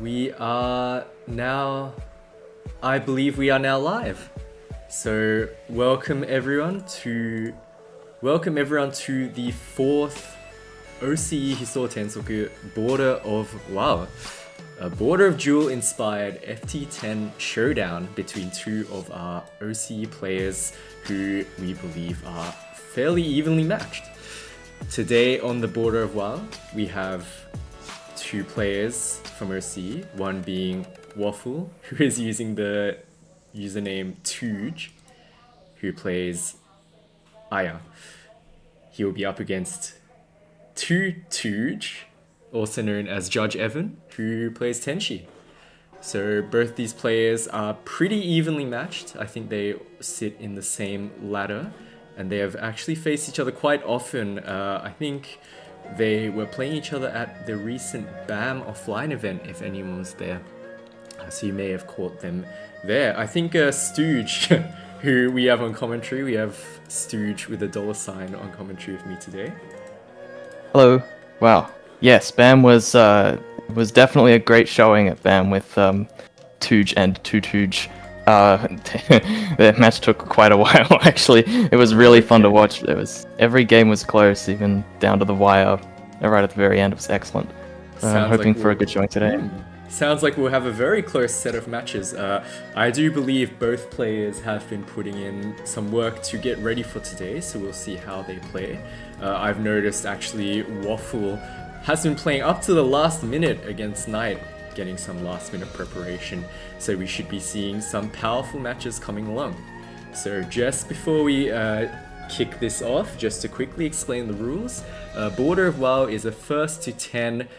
We are now, I believe we are now live. So welcome everyone to the fourth OCE Hisoutensoku Border of Wau, a Border of Duel inspired FT10 showdown between two of our OCE players who we believe are fairly evenly matched. Today on the Border of Wau, we have two players from OCE, one being Waffle, who is using the username Stooge, who plays Aya. He will be up against Stooge, also known as Judge Evan, who plays Tenshi. So both these players are pretty evenly matched. I think they sit in the same ladder, and they have actually faced each other quite often. I think they were playing each other at the recent BAM offline event, if anyone was there. So you may have caught them there. I think Stooge, who we have on commentary, we have Stooge with a $sign on commentary with me today. Hello. Wow. Yes, BAM was definitely a great showing at BAM with Touhou and Touhou. The match took quite a while actually. It was really fun to watch. Every game was close, even down to the wire. Right at the very end, it was excellent. Hoping for a good showing today. Sounds like we'll have a very close set of matches. I do believe both players have been putting in some work to get ready for today, so we'll see how they play. I've noticed actually Waffle has been playing up to the last minute against Knight, getting some last minute preparation, so we should be seeing some powerful matches coming along. So just before we kick this off, just to quickly explain the rules, Border of Wau is a first to 10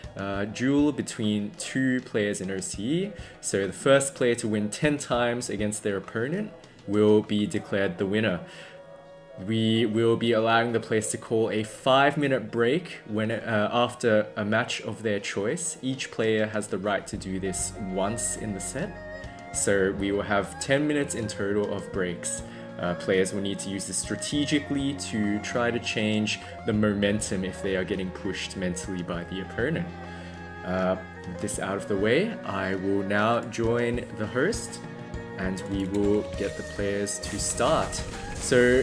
duel between two players in OCE. So the first player to win 10 times against their opponent will be declared the winner. We will be allowing the players to call a 5-minute break when after a match of their choice. Each player has the right to do this once in the set. So we will have 10 minutes in total of breaks. Players will need to use this strategically to try to change the momentum if they are getting pushed mentally by the opponent. With this out of the way, I will now join the host and we will get the players to start. So,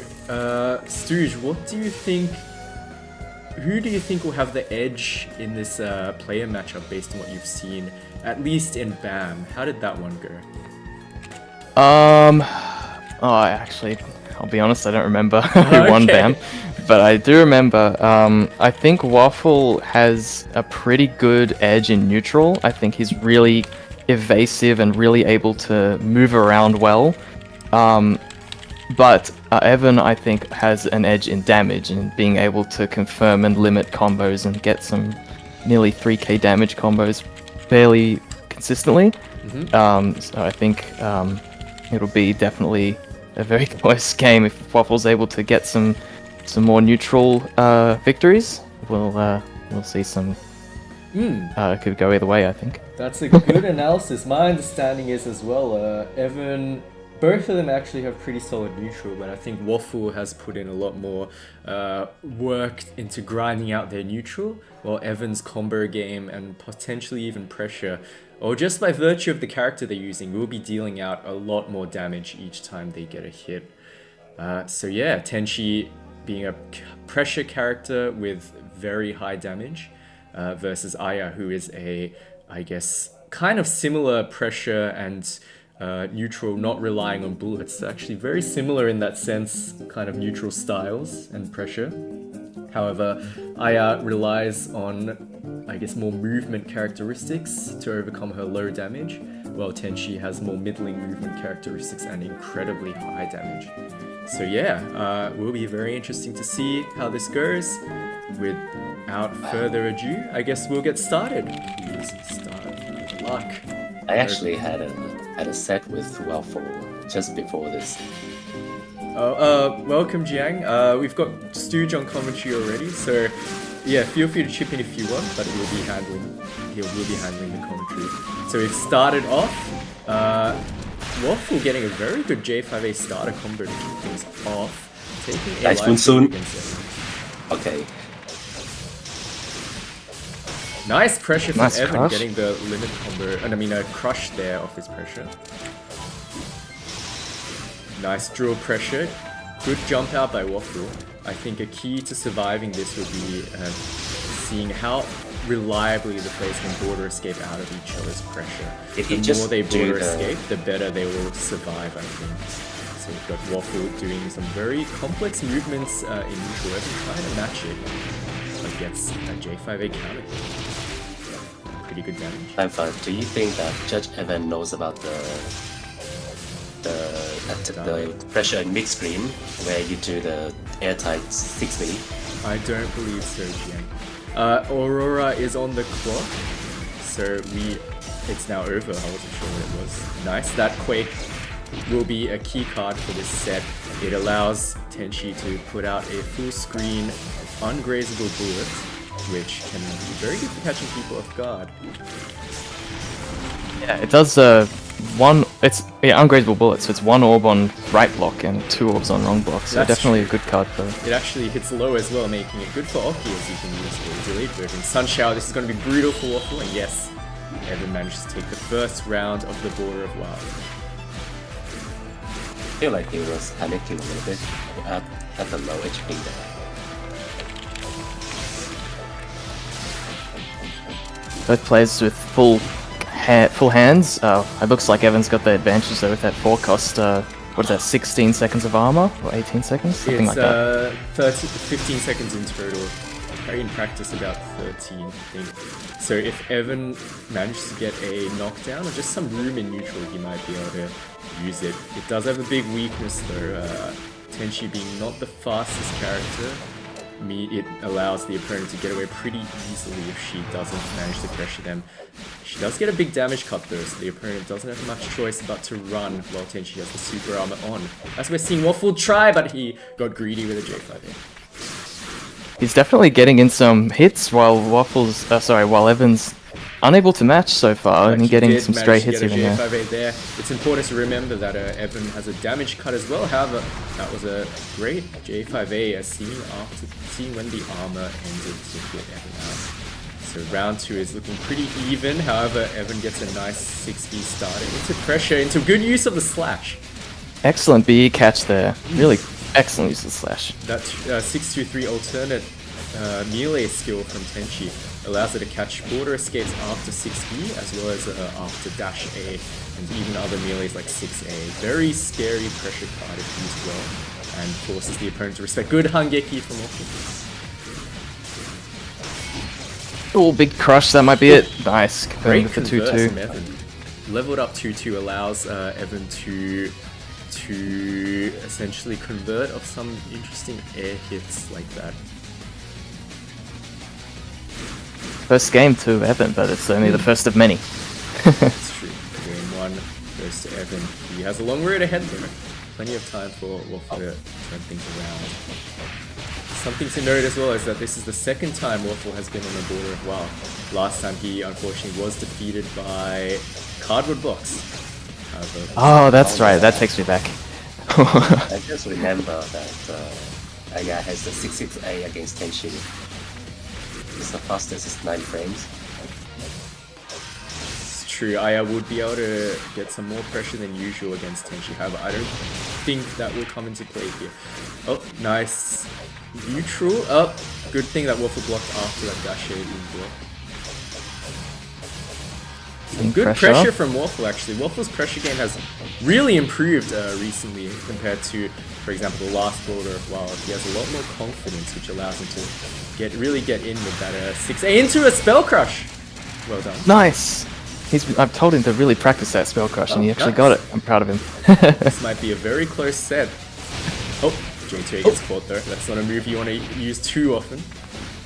Stooge, what do you think? Who do you think will have the edge in this player matchup based on what you've seen, at least in BAM? How did that one go? I'll be honest, I don't remember who won BAM, but I do remember. I think Waffle has a pretty good edge in neutral. I think he's really evasive and really able to move around well. But Evan, I think, has an edge in damage and being able to confirm and limit combos and get some nearly 3k damage combos fairly consistently. So I think it'll be definitely a very close game if Waffle's able to get some more neutral victories. We'll see some. Could go either way, I think. That's a good analysis. My understanding is as well, Evan. Both of them actually have pretty solid neutral, but I think Waffle has put in a lot more work into grinding out their neutral, while Evan's combo game and potentially even pressure, or just by virtue of the character they're using, will be dealing out a lot more damage each time they get a hit. So yeah, Tenshi being a pressure character with very high damage versus Aya, who is I guess, kind of similar pressure and neutral, not relying on bullets. Actually very similar in that sense, kind of neutral styles and pressure. However, Aya relies on, I guess, more movement characteristics to overcome her low damage, while Tenshi has more middling movement characteristics and incredibly high damage. So yeah, will be very interesting to see how this goes. Without further ado, I guess we'll get started. Please start with luck. I actually had a set with Waffle just before this. Welcome Jiang. We've got Stooge on commentary already, so yeah, feel free to chip in if you want, but he will be handling the commentary. So we've started off, Waffle getting a very good J5A starter combo to kick things off, taking a nice one soon. Okay. Nice pressure from Nice Evan, crush. getting the limit combo, and I mean a crush there off his pressure. Nice drill pressure. Good jump out by Waffle. I think a key to surviving this would be seeing how reliably the players can border escape out of each other's pressure. If you The just more they do border the- escape, the better they will survive, I think. So we've got Waffle doing some very complex movements in neutral. Evan trying to match it, but gets a J5A counter. Pretty good damage. However, do you think that Judge Evan knows about the pressure in mid-screen where you do the airtight 6B? I don't believe so, Jiang. Aurora is on the clock, so it's now over. I wasn't sure what it was. Nice. That Quake will be a key card for this set. It allows Tenshi to put out a full screen ungrazable bullet, which can be very good for catching people off guard. Yeah, it does ungrazable bullets, so it's 1 orb on right block and 2 orbs on wrong block, so That's definitely true. a good card for... It actually hits low as well, making it good for Oki as you can use the delete version. Sun Shower, this is going to be brutal for Waffle, and yes, Evan manages to take the first round of the Border of Wau. I feel like he was panicking a little bit at the low HP there. Both players with full hands. It looks like Evan's got the advantage though with that 4 cost, what is that, 16 seconds of armor? Or 18 seconds? Something It's like that. 15 seconds in total. In practice about 13, I think. So if Evan manages to get a knockdown or just some room in neutral, he might be able to use it. It does have a big weakness though. Tenshi being not the fastest character, it allows the opponent to get away pretty easily if she doesn't manage to pressure them. She does get a big damage cut though, so the opponent doesn't have much choice but to run while Tenshi has the super armor on. As we're seeing Waffle try, but he got greedy with a J5A. He's definitely getting in some hits while while Evan's unable to match so far, and He getting did some manage stray to hits get a even there. J5A there. It's important to remember that Evan has a damage cut as well. However, that was a great J5A seeing when the armor ended to get Evan out. So round 2 is looking pretty even. However, Evan gets a nice 6B starting into pressure, into good use of the slash. Excellent BE catch there. Really excellent use of the slash. That 623 alternate melee skill from Tenshi allows her to catch border escapes after 6B as well as after dash A and even other melees like 6A. Very scary pressure card if used well and forces the opponent to respect. Good Hangeki from Waffle. Oh, big crush, that might be it. Nice. Confirmed Great with the convert 2-2. from Evan. Leveled up 2-2 allows Evan to essentially convert off some interesting air hits like that. First game to Evan, but it's only the first of many. That's true. Game 1 goes to Evan. He has a long road ahead though. Plenty of time for Waffle to turn things around. Something to note as well is that this is the second time Waffle has been on the Border of Wau. Last time he unfortunately was defeated by Cardboard Box. However, Oh, that's right. That takes me back. I just remember that Aya has the 6-6A against Tenshi. It's the fastest, it's 9 frames. it's true, Aya would be able to get some more pressure than usual against Tenshi. However, I don't think that will come into play here. Oh, nice. Neutral. Oh, good thing that Waffle blocked after that dash being blocked. Some good pressure from Waffle actually. Waffle's pressure game has really improved recently compared to, for example, the last Border of Wau. He has a lot more confidence, which allows him to really get in with that 6A into a Spell Crush. Well done. Nice. I've told him to really practice that spell crush, and he actually got it. I'm proud of him. This might be a very close set. Oh, J2A gets caught though. That's not a move you want to use too often.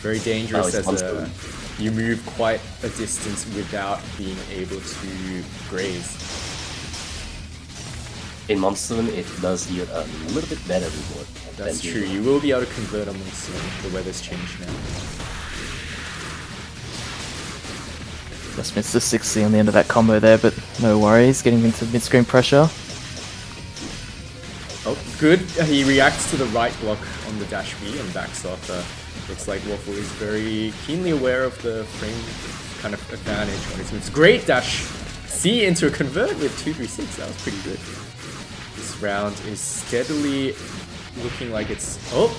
Very dangerous as you move quite a distance without being able to graze. In Monsoon, it does yield a little bit better reward. That's true, you will be able to convert on Monsoon. The weather's changed now. Just missed the 60 on the end of that combo there, but no worries. Getting into mid-screen pressure. Oh, good. He reacts to the right block on the dash B and backs off. Looks like Waffle is very keenly aware of the frame kind of advantage on his moves. Great dash C into a convert with 236. That was pretty good. This round is steadily looking like it's... Oh!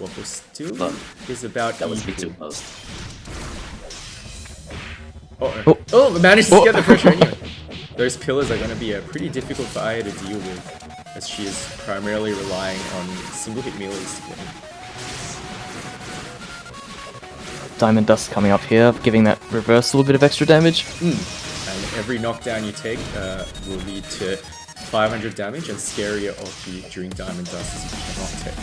Waffle still is about That was a bit equal. too close. Oh, managed to get the pressure anyway. Those pillars are going to be pretty difficult for Aya to deal with, as she is primarily relying on single hit melees to get in. Diamond Dust coming up here, giving that reverse a little bit of extra damage. And every knockdown you take will lead to 500 damage and scarier ulti during Diamond Dust as you cannot take.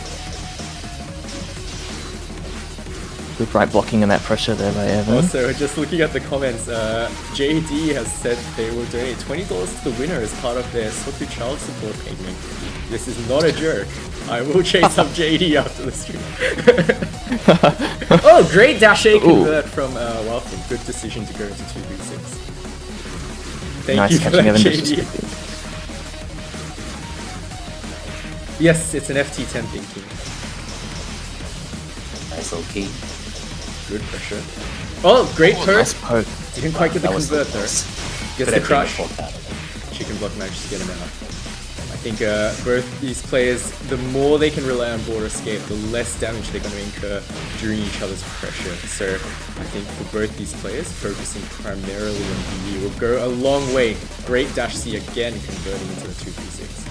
Good right blocking and that pressure there by Evan. Also, just looking at the comments, JD has said they will donate $20 to the winner as part of their Soku child support payment. This is not a joke. I will chase up JD after the stream. Oh, great dash A convert from Waffle. Good decision to go into 2v6. Thank Nice you for catching that, Evan. JD. Yes, it's an FT10 thinking. Nice okay. Good pressure. Oh, great Nice poke. poke. Didn't quite get the That was convert so though. close. Gets Could the have been a crush. full battle. Chicken block manages to get him out. I think both these players, the more they can rely on border escape, the less damage they're going to incur during each other's pressure. So I think for both these players, focusing primarily on BE will go a long way. Great dash C again, converting into a 2v6.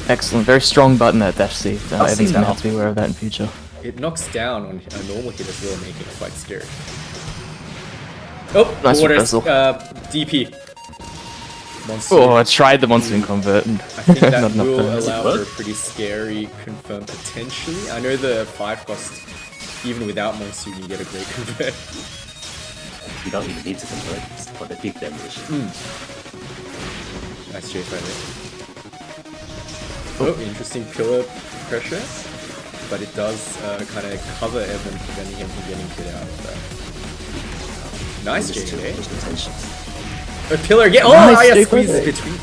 Excellent. Very strong button that dash C. Evan's see going to now. have to be aware of that in future. It knocks down on a normal hit as well, making it quite scary. Oh, Nice water, reversal. DP. Monsoon. Oh, I tried the Monsoon convert. And I think that not enough will damage. allow for a pretty scary confirm potentially. I know the 5 cost, even without Monsoon, you get a great convert. You don't even need to convert for the big damage. Nice J5 there. Oh, interesting pillar pressure, but it does kind of cover Evan, preventing him from getting hit out of that. Nice Just too J8. much potential. A pillar again. Oh, Nice Aya J5. squeezes between.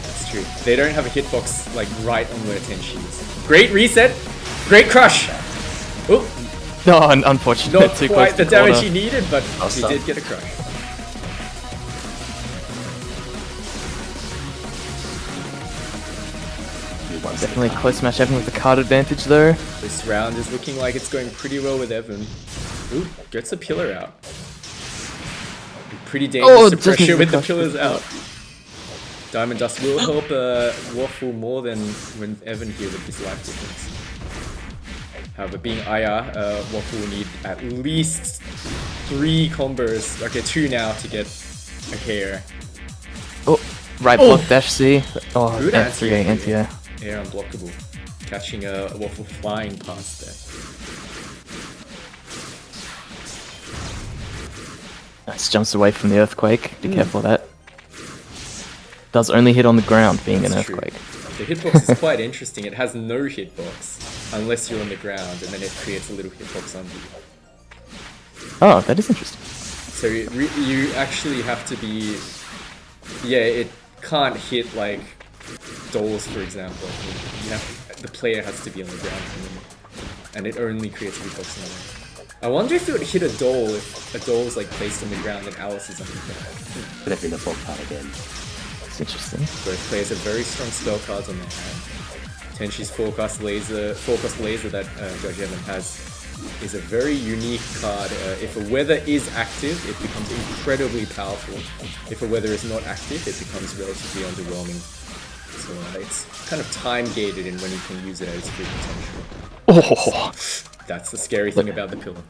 That's true. They don't have a hitbox like right on where Tenshi is. Great reset. Great crush. Oh, No, unfortunate. not Too close quite to the the damage corner. he needed, but I'll he stop. did get a crush. You want Definitely close match Evan with the card advantage though. This round is looking like it's going pretty well with Evan. Ooh, gets a pillar out. Pretty dangerous to just pressure missed with the the crush. pillars out. Diamond Dust will help Waffle more than when Evan here with his life difference. However, being Aya, Waffle will need at least 3 combos, okay 2 now to get a hair. Oh, right Oh. block dash C. Oh, Good anti-air, anti-air. anti-air. Air unblockable. Catching a Waffle flying past there. Nice, jumps away from the earthquake. Be careful of that. Does only hit on the ground, being an That's true. earthquake. The hitbox is quite interesting. It has no hitbox unless you're on the ground, and then it creates a little hitbox under you. Oh, that is interesting. So you actually have to be, yeah, it can't hit like dolls, for example. The player has to be on the ground, and it only creates a hitbox under you. I wonder if it would hit a doll if a doll's like placed on the ground and Alice is on the ground. Could have been a full part again. It's interesting. Both players have very strong spell cards on their hand. Tenshi's forecast laser that Judge Evan has is a very unique card. If a weather is active, it becomes incredibly powerful. If a weather is not active, it becomes relatively underwhelming. So it's kind of time gated in when you can use it at its full potential. Oh, That's the scary thing about the pillar.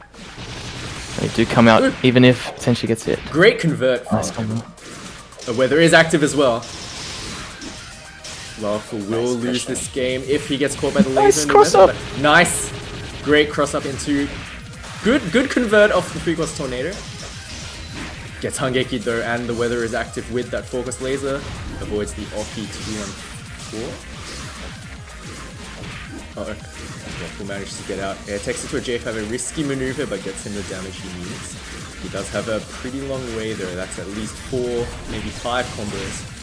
they do come out even if Tenshi gets hit. Great convert from Nice combo. A weather is active as well. Waffle will lose pressure. this game if he gets caught by the laser. Nice in the cross weather, up. but nice, great cross up into good convert off the 3-cost tornado. Gets Hangeki though, and the weather is active with that 4-cost laser. Avoids the Oki 2-on-4. Waffle manages to get out. Air takes it to a J5, a risky maneuver, but gets him the damage he needs. He does have a pretty long way though. That's at least 4, maybe 5 combos.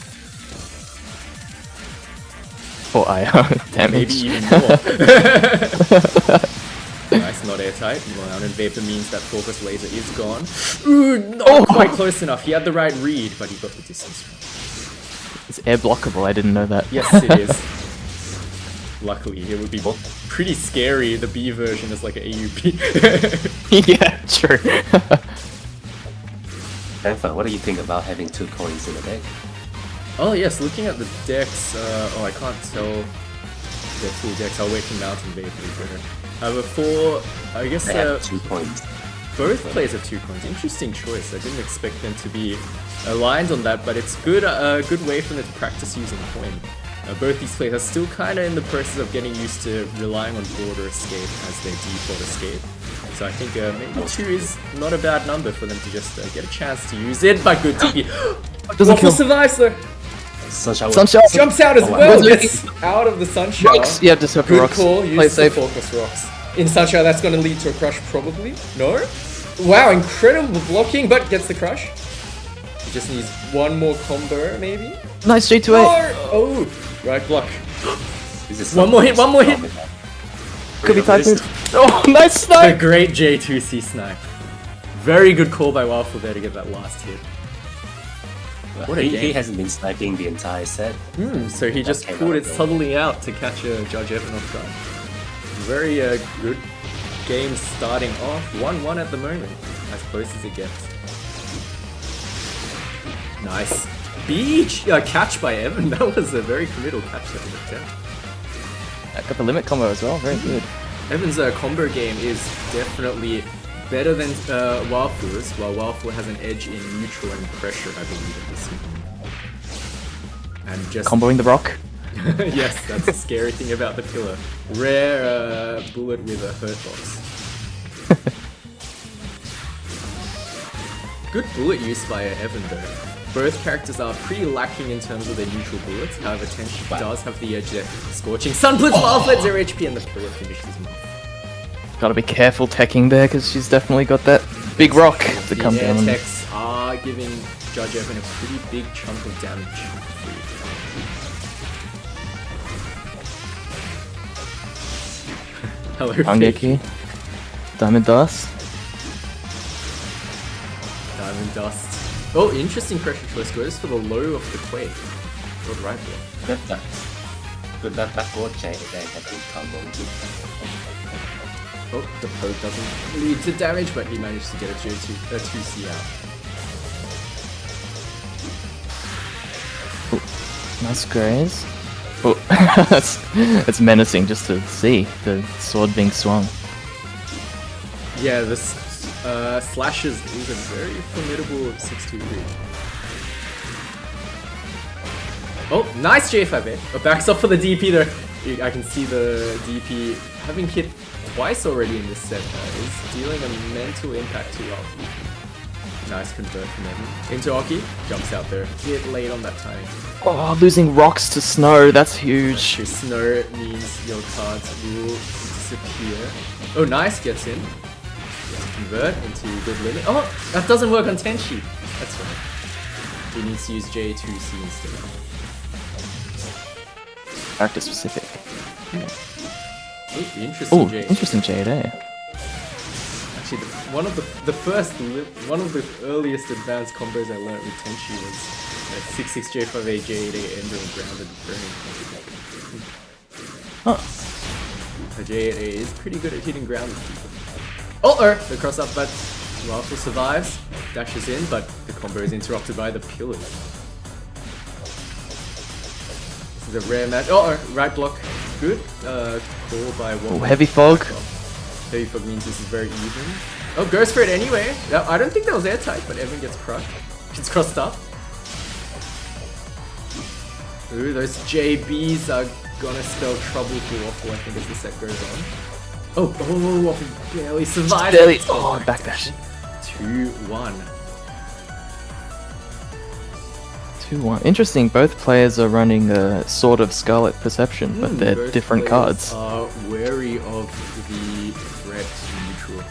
for IO damage. Maybe even more. Nice, not airtight. Well, and Vapor means that Focus Laser is gone. Ooh, not quite close enough. He had the right read, but he got the distance wrong. It's air blockable, I didn't know that. Yes, it is. Luckily, it would be pretty scary, the B version is like an AUP. Yeah, true. Panther, what do you think about having 2 coins in the deck? Oh yes, looking at the decks, I can't tell the full decks. I'll wait for Mountain Vapor. However, I guess They have 2 coins. both players have 2 coins. Interesting choice. I didn't expect them to be aligned on that, but it's good. A good way for them to practice using coin. Both these players are still kind of in the process of getting used to relying on Border Escape as their default escape. So I think maybe 2 is not a bad number for them to just get a chance to use it. But good TP. Waffle survives though. Sunshine. Jumps out as well. Gets out of the Sunshine. Yeah, just hope Good rocks. call. Play Use the safe. Focus Rocks. In Sunshine, that's going to lead to a crush probably. No? Wow, incredible blocking, but gets the crush. He just needs one more combo, maybe? Nice G2A. Oh, right block. This is One more hit, one more hit. Could be tied This- to. Oh, nice A snipe. great J2C snipe. Very good call by Waffle there to get that last hit. What a he game. hasn't been sniping the entire set. So he just came pulled out it of nowhere. subtly out to catch a Judge Evan off guard. Very good game starting off. 1-1 at the moment, as close as it gets. Nice. Beach! Catch by Evan. That was a very committal catch at the attempt. I got the limit combo as well, very good. Evan's combo game is definitely better than Waffle's, while Waffle has an edge in neutral and pressure, I believe, at this moment. And just Comboing the rock. yes, that's the scary thing about the pillar. Rare bullet with a hurt box. Good bullet use by Evan though. Both characters are pretty lacking in terms of their neutral bullets. However, Tenshi does have the edge there. Scorching Sun Blitz, Wildflat 0 HP, and the pillar finishes him off. Gotta be careful teching there, because she's definitely got that big rock to come The air down. techs are giving Judge Evan a pretty big chunk of damage. Hello, Angeki. Diamond Dust. Diamond Dust. Oh, interesting pressure choice. Goes for the low of the Quake. Good right there. That backward chain they have been combo. Oh, the poke doesn't lead to damage, but he managed to get a 2C out. Nice graze. Oh, it's menacing just to see the sword being swung. Yeah, this slashes is a very formidable 6-2 read. Oh, nice J5A. Oh, backs up for the DP there. I can see the DP having hit twice already in this set. Is dealing a mental impact to Aki. Nice convert from Evan. Into Aki, jumps out there. Bit late on that timing. Oh, losing rocks to snow, that's huge. Your snow means your cards will disappear. Oh, nice, gets in. Convert into good limit. Oh, that doesn't work on Tenshi. That's right. He needs to use J2C instead. Character specific. Ooh, interesting Oh, J. interesting Jade, eh? Actually, one of the earliest advanced combos I learned with Tenshi was 6-6 J5A J8A Ender and grounded burning. Huh. The J8A is pretty good at hitting grounded people. Oh, the cross up, but Waffle survives, dashes in, but the combo is interrupted by the pillar. This is a rare match. Oh, right block. Good. Call by Waffle. Oh, heavy fog. Heavy fog means this is very even. Oh, goes for it anyway. I don't think that was airtight, but Evan gets crushed. Gets crossed up. Ooh, those JBs are gonna spell trouble for Waffle, I think, as the set goes on. Oh, Waffle barely survived. Barely. Oh, backdash. 2-1. 2-1. Interesting, both players are running a sort of Scarlet Perception, but they're Both different players cards. are wary of the threat neutral.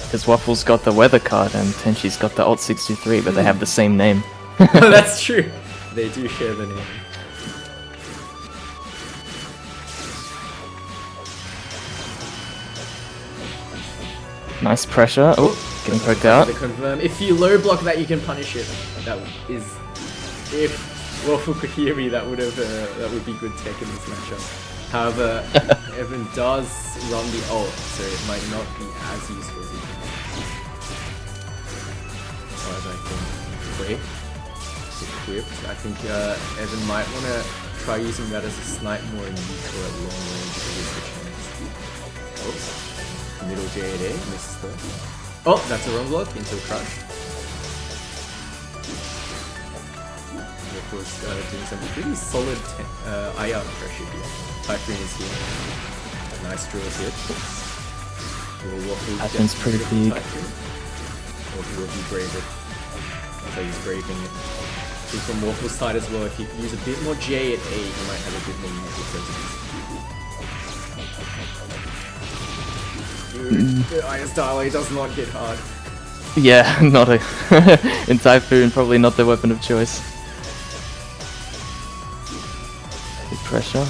Because Waffle's got the weather card and Tenshi's got the Alt 63, but they have the same name. That's true. They do share the name. Nice pressure. Oh, getting poked out. To confirm, if you low block that, you can punish it. That is, if Waffle could hear me, that would be good tech in this matchup. However, Evan does run the ult, so it might not be as useful as he thinks. However, I think quick, equipped. I think Evan might want to try using that as a snipe more in neutral at long range to use the chance. Oops. Middle J8A, misses though. Oh, that's a wrong block into a crush. Waffle's doing some pretty solid IR pressure here. Typhoon is here. Nice drills hit. Will Waffle Typhoon's pretty big. Or will he brave it? So he's braving it. I think from Waffle's side as well, if you use a bit more J at A, he might have a bit more neutral presence. Dude, the IS Dial does not hit hard. Yeah, not a... in Typhoon, probably not the weapon of choice. Big pressure.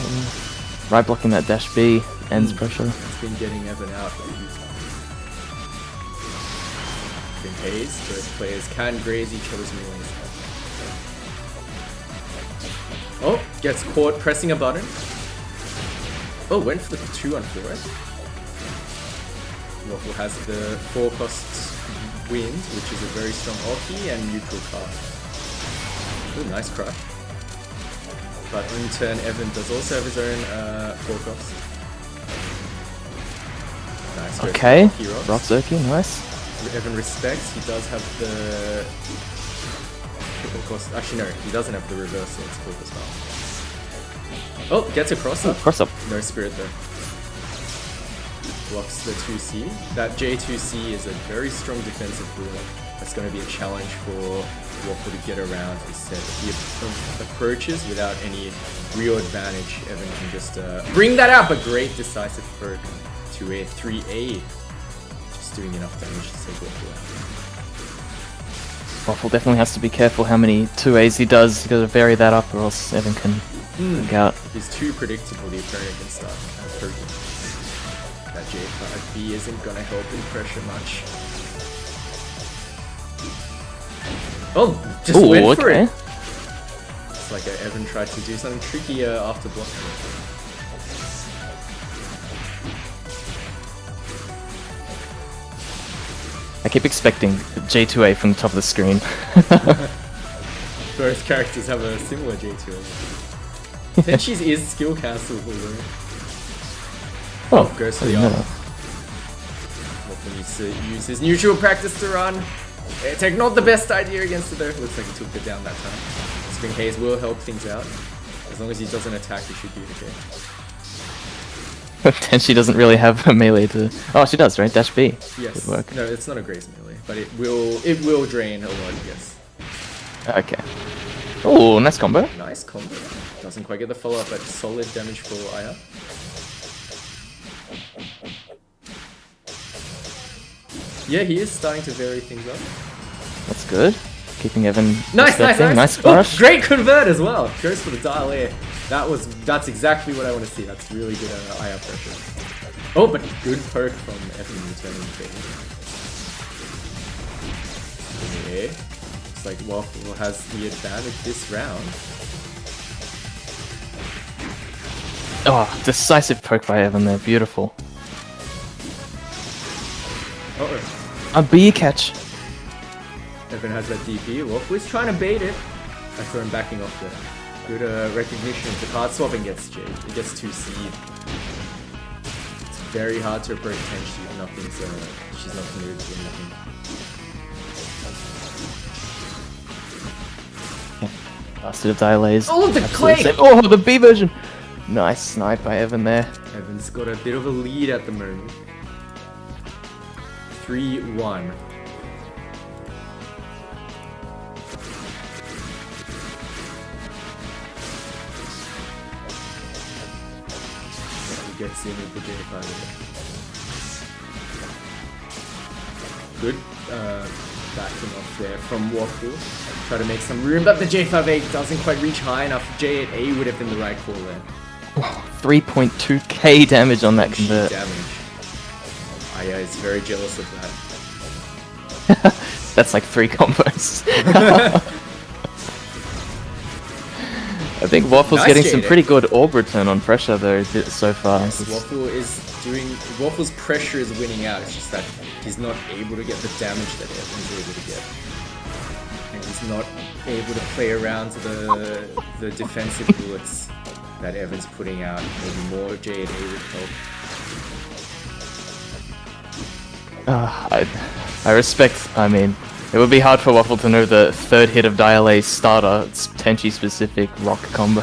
Right blocking that dash B ends pressure. It's been getting Evan out a few times. Been haze, both players can graze each other's melees. Oh, gets caught pressing a button. Oh, went for the 2-on-4, right? Waffle has the 4-cost wind, which is a very strong ulti and neutral card. Ooh, nice crush. But on turn, Evan does also have his own 4-cost. Nice. Okay, Rock Zerky, nice. Evan respects, he does have the triple cost. Actually, no, he doesn't have the reversal, it's 4-cost now. Oh, gets a cross up. Cross up. No spirit though. Blocks the 2C. That J2C is a very strong defensive rule. That's going to be a challenge for Waffle to get around his set. If he approaches without any real advantage, Evan can just bring that out. But great decisive perk to a 3A. Just doing enough damage to take Waffle out. Waffle definitely has to be careful how many 2As he does. He's got to vary that up or else Evan can link out. If he's too predictable, the opponent can start poking. That J5B isn't gonna help in pressure much. Oh, just went for it! It's like Evan tried to do something tricky after blocking it. I keep expecting J2A from the top of the screen. Both characters have a similar J2A. Tenshi's is skill cancelable though. Oh, goes for the armor. Waffle needs to use his neutral practice to run. Tech not the best idea against it though. Looks like he took it down that time. Spring Haze will help things out. As long as he doesn't attack, he should be okay. Tenshi doesn't really have a melee to... Oh, she does, right? Dash B. Yes. Would work. No, it's not a graze melee, but it will drain a lot, yes. Okay. Oh, nice combo. Nice combo. Doesn't quite get the follow-up, but solid damage for Aya. Yeah, he is starting to vary things up. That's good. Keeping Evan nice crush. Oh, great convert as well. Goes for the dial air. That's exactly what I want to see. That's really good IR pressure. Oh, but good poke from Evan returning to yeah. Looks like Waffle has the advantage this round. Oh, decisive poke by Evan there. Beautiful. Uh-oh. A B catch. Evan has that DP. Waffle is trying to bait it. I saw him backing off there. Good recognition. The card swapping gets Jade. It gets 2C. It's very hard to approach Tenshi. Nothing's she's not committed to nothing. Bastard of delays. Oh, the clay! Oh, the B version. Nice snipe by Evan there. Evan's got a bit of a lead at the moment. 3-1. He gets in with the J5. Good backing off there from Waffle. Try to make some room, but the J5A doesn't quite reach high enough. J8A would have been the right call there. 3.2k damage on that convert. Damage. Aya is very jealous of that. That's like 3 combos. I think Waffle's Nice getting some Jade. pretty good orb return on pressure though so far. Yes, Waffle's pressure is winning out. It's just that he's not able to get the damage that Evan's able to get. And he's not able to play around to the defensive bullets that Evan's putting out. Maybe more J&A would help. I respect, I mean, it would be hard for Waffle to know the 3rd hit of Dial A starter, it's Tenshi specific rock combo.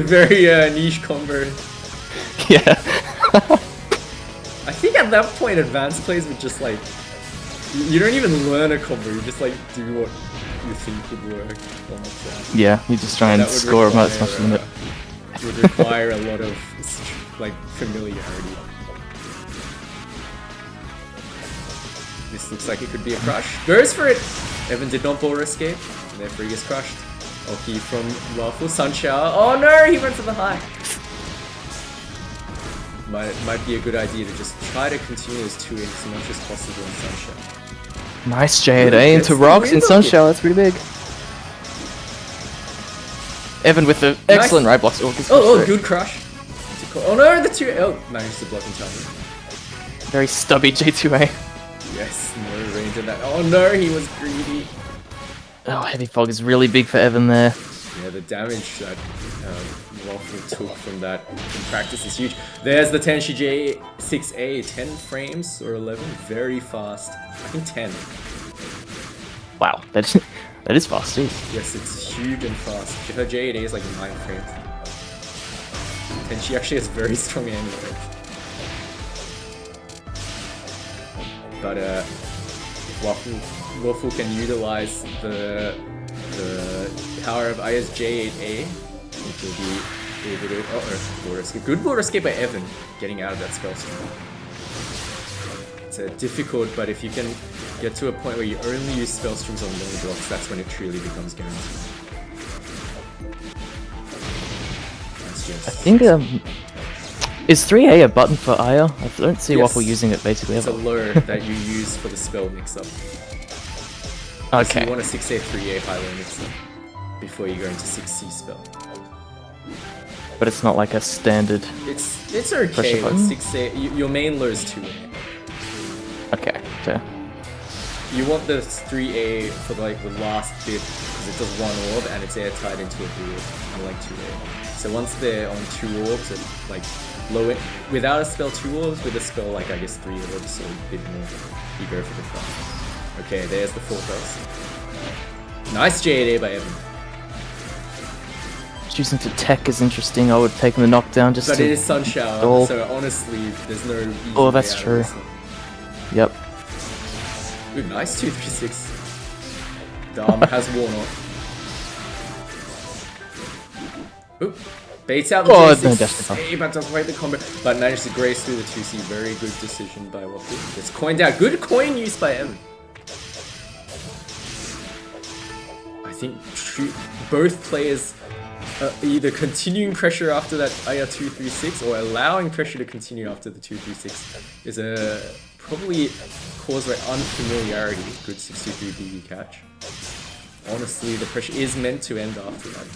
Very niche combo. Yeah. I think at that point advanced players would just like, you don't even learn a combo, you just like do what you think would work. Yeah, you just try and That would score as much require, limit. Would require a lot of like familiarity. This looks like it could be a crush. Goes for it! Evan did not border escape, and therefore he gets crushed. Oki from Waffle, Sun Shower. Oh no, he went for the high. Might be a good idea to just try to continue those 2 as much as possible in Sun Shower. Nice J&A into rocks in Sunshine, that's pretty big. Evan with the excellent right blocks. Oh, good crush. Oh no, the 2. Oh, managed to block in time. Very stubby J2A. Yes, no range in that. Oh no, he was greedy. Oh, Heavy Fog is really big for Evan there. Yeah, the damage that Waffle took from that in practice is huge. There's the Tenshi J6A, 10 frames or 11, very fast. I think 10. Wow, that is fast too. Yes, it's huge and fast. Her J8A is like 9 frames. Tenshi actually has very strong aim range. But Waffle can utilize the power of Aya's J8A, which will be able to. Border escape. Good border escape by Evan, getting out of that spell stream. It's difficult, but if you can get to a point where you only use spell streams on long blocks, that's when it truly becomes guaranteed. That's just. I think is 3A a button for Aya? I don't see Yes. Waffle using it basically It's a ever. lure that you use for the spell mix-up. So Okay. you want a 6A, 3A high-low mix-up before you go into 6C spell. But it's not like a standard. It's okay Pressure with button? 6A. Your main lure is 2A. Okay, fair. You want the 3A for like the last bit because it does 1 orb and it's airtight into a 3 orb, unlike 2A. So once they're on 2 orbs, it like low it without a spell 2 orbs, with a spell like I guess 3 orbs, so a bit more. You go for the cross. Okay, there's the 4 bells. Nice J8A by Evan. Choosing to tech is interesting. I would have taken the knockdown just But to. it is Sun Shower, Oh. so honestly, there's no easy Oh, way that's out of true. this one. Yep. Ooh, nice 236. The armor has worn off. Oop. Baits out the Oh, no, J6, definitely. but doesn't break the combo. But managed to grace through the 2C. Very good decision by Waffle. It's coined out. Good coin use by Evan. I think both players either continuing pressure after that IR 236 or allowing pressure to continue after the 236 is probably caused by unfamiliarity. Good 63 BB catch. Honestly, the pressure is meant to end after that.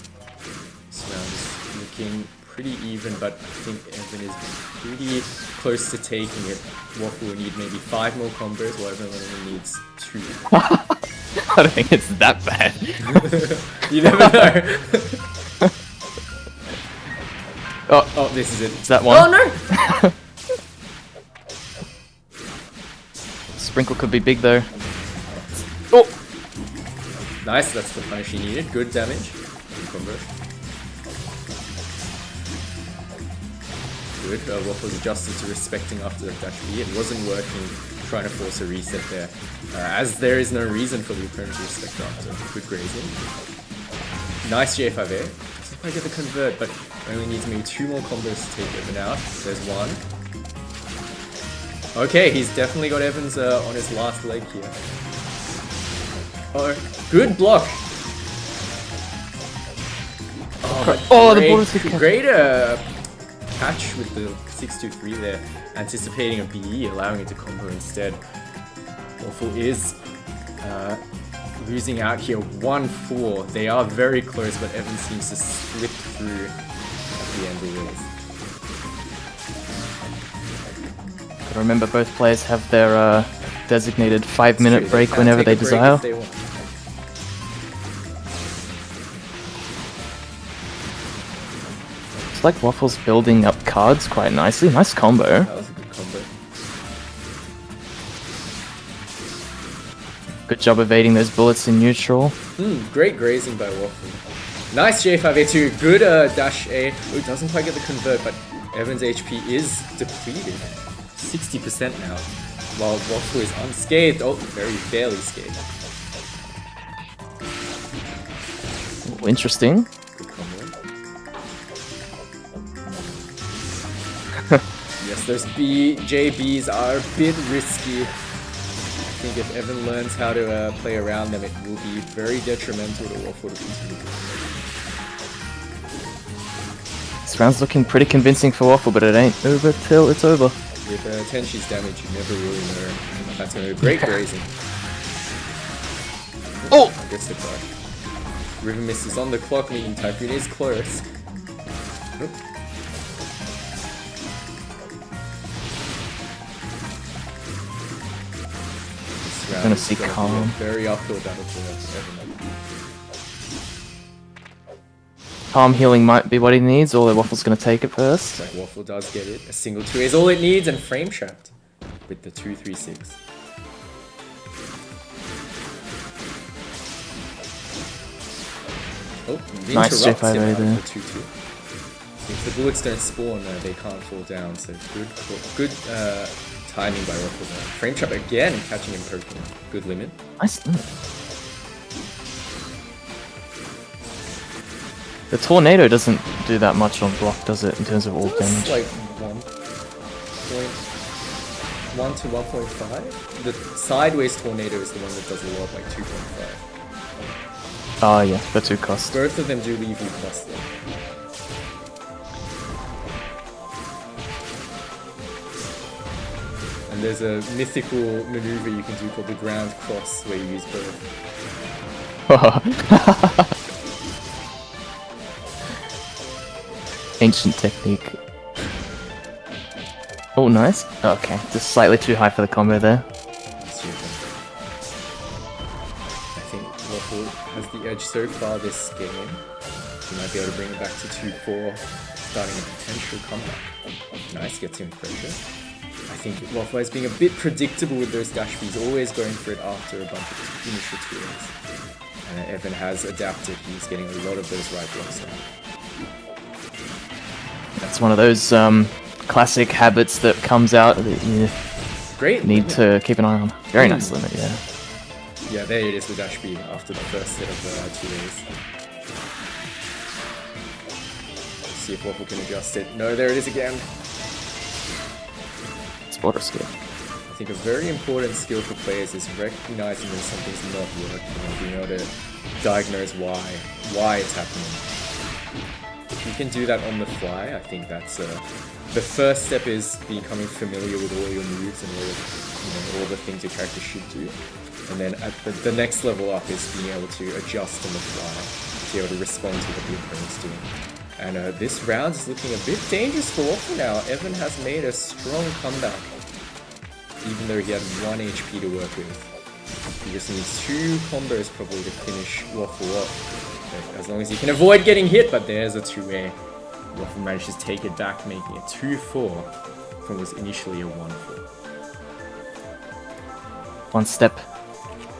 This round is looking pretty even, but I think Evan is pretty close to taking it. Waffle will need maybe 5 more combos, while Evan only needs 2. I don't think it's that bad. You never know. Oh, This is it. is that one? Oh no! Sprinkle could be big though. Oh! Nice, that's the punish he needed. Good damage. Good combo. Good. Waffle's adjusted to respecting after the dash B. It wasn't working, trying to force a reset there. As there is no reason for the opponent to respect after. Good grazing. Nice J5A. Doesn't quite get the convert, but only needs maybe 2 more combos to take Evan out. There's 1. Okay, he's definitely got Evans on his last leg here. Oh, good block. Oh, the border escape. Great catch with the 623 there, anticipating a BE, allowing it to combo instead. Waffle is losing out here 1-4. They are very close, but Evan seems to slip through at the end of this. Gotta remember, both players have their designated 5-minute break can whenever take they a break desire. if they want. It's like Waffle's building up cards quite nicely. Nice combo. That was a good combo. Good job evading those bullets in neutral. Great grazing by Waffle. Nice J5A2, good dash A. Oh, doesn't quite get the convert, but Evan's HP is depleted. 60% now, while Waffle is unscathed. Oh, very barely scathed. Ooh, interesting. Good combo. Yes, those JBs are a bit risky. I think if Evan learns how to play around them, it will be very detrimental to Waffle to continue. This round's looking pretty convincing for Waffle, but it ain't over till it's over. With Tenshi's damage, you never really know. That's a great grazing. Oh! I guess the clock. River Mist is on the clock, meaning Typhoon is close. Oop. This round Gonna is see gonna be a Calm. very uphill battle for Evan. Calm healing might be what he needs, although Waffle's gonna take it first. Like Waffle does get it. A single 2 is all it needs, and frame trapped with the 2-3-6. Oh, Nice interrupts him J5A out of there. the 2-2. If the bullets don't spawn, they can't fall down. So good timing by Waffle there. Frame trap again, catching him poking. Good limit. Nice. The tornado doesn't do that much on block, does it, in terms of orb It's damage? like 1.1 to 1.5. The sideways tornado is the one that does a lot, like 2.5. Oh yeah, the 2 cost. Both of them do leave you plus though. And there's a mythical maneuver you can do called the ground cross where you use both. Ancient technique. Oh, nice. Okay, just slightly too high for the combo there. I think Waffle has the edge so far this game. He might be able to bring it back to 2-4, starting a potential comeback. Nice, gets him pressure. I think Waffle is being a bit predictable with those dash Bs, always going for it after a bunch of initial twos. And Evan has adapted, he's getting a lot of those right blocks now. That's one of those classic habits that comes out that you Great need limit. to keep an eye on. Very nice limit, yeah. Yeah, there it is, the dash B after the first set of 2 A's. See if Waffle can adjust it. No, there it is again. It's border skill. I think a very important skill for players is recognizing when something's not working and being able to diagnose why it's happening. If you can do that on the fly, I think that's the first step is becoming familiar with all your moves and all the things your character should do. And then at the next level up is being able to adjust on the fly, to be able to respond to what the opponent's doing. And this round is looking a bit dangerous for Waffle now. Evan has made a strong comeback, even though he had 1 HP to work with. He just needs 2 combos probably to finish Waffle off. As long as he can avoid getting hit, but there's a 2A. Waffle manages to take it back, making it 2-4 from what was initially a 1-4. One step.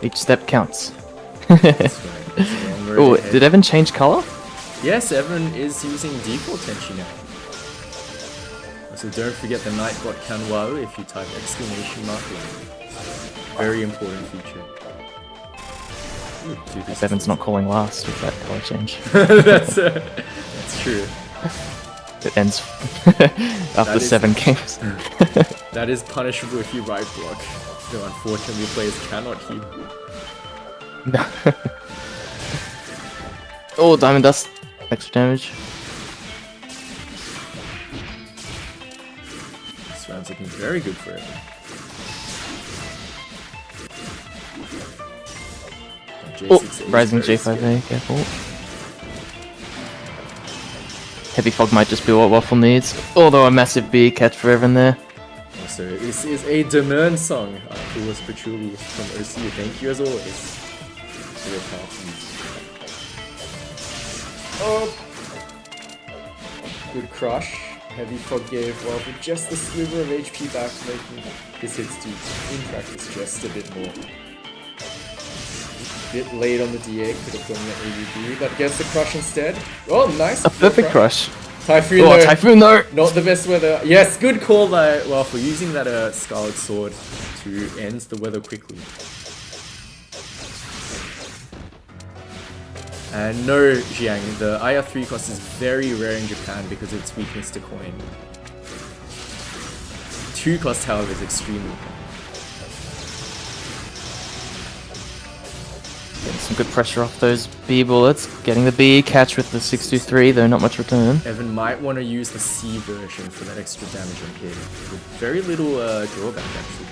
Each step counts. That's right. It's a long road Oh, ahead. did Evan change color? Yes, Evan is using default Tenshi now. So don't forget the Nightbot can wow if you type exclamation mark line. Very important feature. Ooh, dude, Evan's not calling last with that color change. that's true. It ends after That is- 7 games. That is punishable if you right block. Though unfortunately players cannot heal. Oh, Diamond Dust. Extra damage. This round's looking very good for Evan. Oh, rising J5A, careful. Heavy Fog might just be what Waffle needs, although a massive B catch for Evan there. Also, this is a Demern song. Arthurus Patchouli from OCE. Thank you as always for your passions. Oh! Good crush. Heavy Fog gave Waffle just a sliver of HP back, making his hits to, in practice, just a bit more. Bit late on the DA, could have gone the AUB, but gets the crush instead. Oh, nice! A perfect crush. Typhoon, oh, Typhoon though! Not the best weather. Yes, good call by Waffle, using that Scarlet Sword to end the weather quickly. And no, Jiang, the IR3 cost is very rare in Japan because of its weakness to coin. 2 cost, however, is extremely common. Getting some good pressure off those B bullets. Getting the B catch with the 623, though not much return. Evan might want to use the C version for that extra damage on hit. With very little drawback, actually.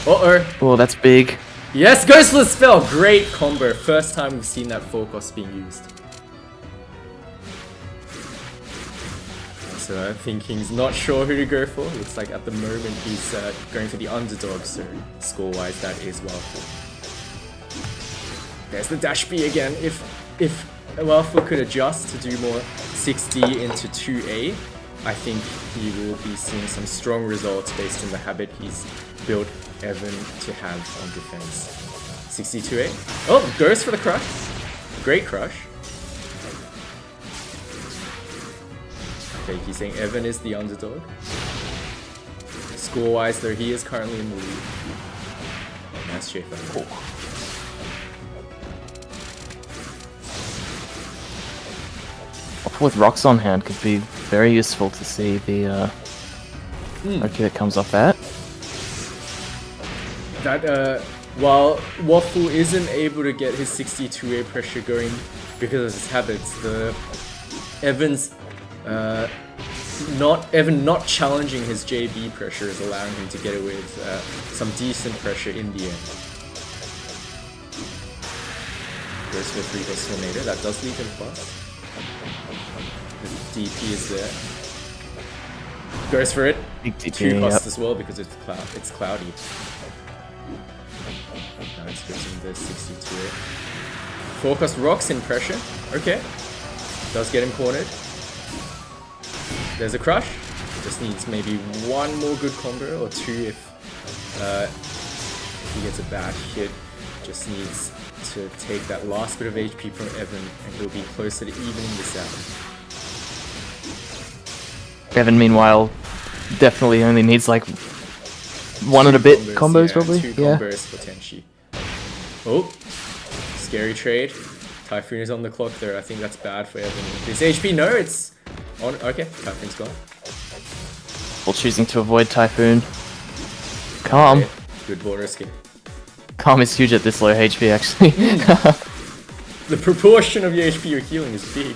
Uh-oh. Oh, that's big. Yes, goes for the spell! Great combo. First time we've seen that 4 cost being used. So I think he's not sure who to go for. Looks like at the moment he's going for the underdog, so score-wise that is Waffle. There's the dash B again. If Waffle could adjust to do more 6D into 2A, I think he will be seeing some strong results based on the habit he's built Evan to have on defense. 62A. Oh, goes for the crush. Great crush. Okay, he's saying Evan is the underdog. Score-wise, though, he is currently in the lead. Nice J5. With rocks on hand could be very useful to see the okay that comes off that. That while Waffle isn't able to get his 62A pressure going because of his habits, the Evan not challenging his JB pressure is allowing him to get it with some decent pressure in the end. Goes for 3 plus Tornado, that does leave him plus. The DP is there. Goes for it. Big DP, 2 plus yep. as well because it's cloudy. Now it's using the 62. 4 cost rocks in pressure. Okay. Does get him cornered. There's a crush. Just needs maybe 1 more good combo or 2 if he gets a bad hit. Just needs to take that last bit of HP from Evan and he'll be closer to evening this out. Evan, meanwhile, definitely only needs like 1 and a bit combos, probably. 2 combos for Tenshi. Oh, scary trade. Typhoon is on the clock there. I think that's bad for Evan. This HP, no, it's on. Okay, Typhoon's gone. While choosing to avoid Typhoon. Calm. Okay. Good border escape. Calm is huge at this low HP, actually. The proportion of your HP you're healing is big.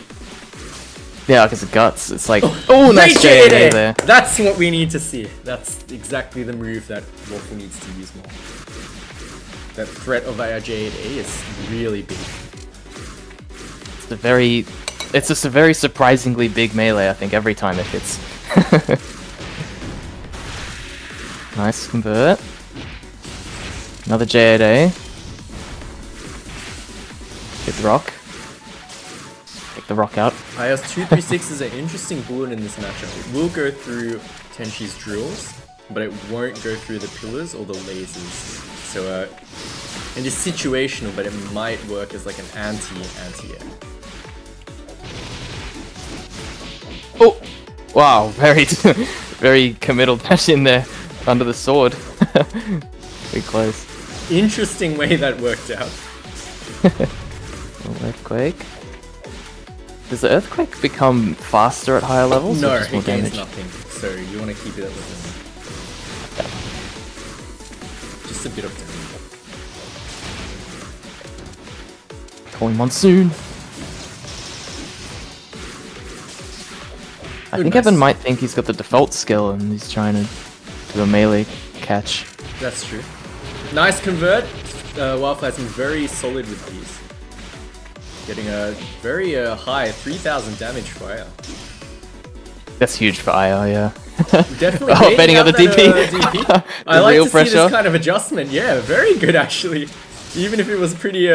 Yeah, because of guts. It's like, oh, nice J8A there. That's what we need to see. That's exactly the move that Waffle needs to use more. That threat of our J8A is really big. It's just a very surprisingly big melee, I think, every time it hits. Nice convert. Another J8A. Hit the rock. Take the rock out. IS 236 is an interesting bullet in this matchup. It will go through Tenshi's drills, but it won't go through the pillars or the lasers. So it is situational, but it might work as like an anti-air. Oh! Wow, very very committal dash in there under the sword. Pretty close. Interesting way that worked out. Earthquake. Does the Earthquake become faster at higher levels? No, or just more it gains damage? nothing. So you want to keep it at level 1. Just a bit of damage. Calling Monsoon. I think Evan might think he's got the default skill and he's trying to do a melee catch. That's true. Nice convert. Waffle has been very solid with these. Getting a very high 3,000 damage for IR. That's huge for IR, yeah. Definitely. Oh, betting on the DP. DP. I like to see this kind of adjustment. Yeah, very good actually. Even if it was pretty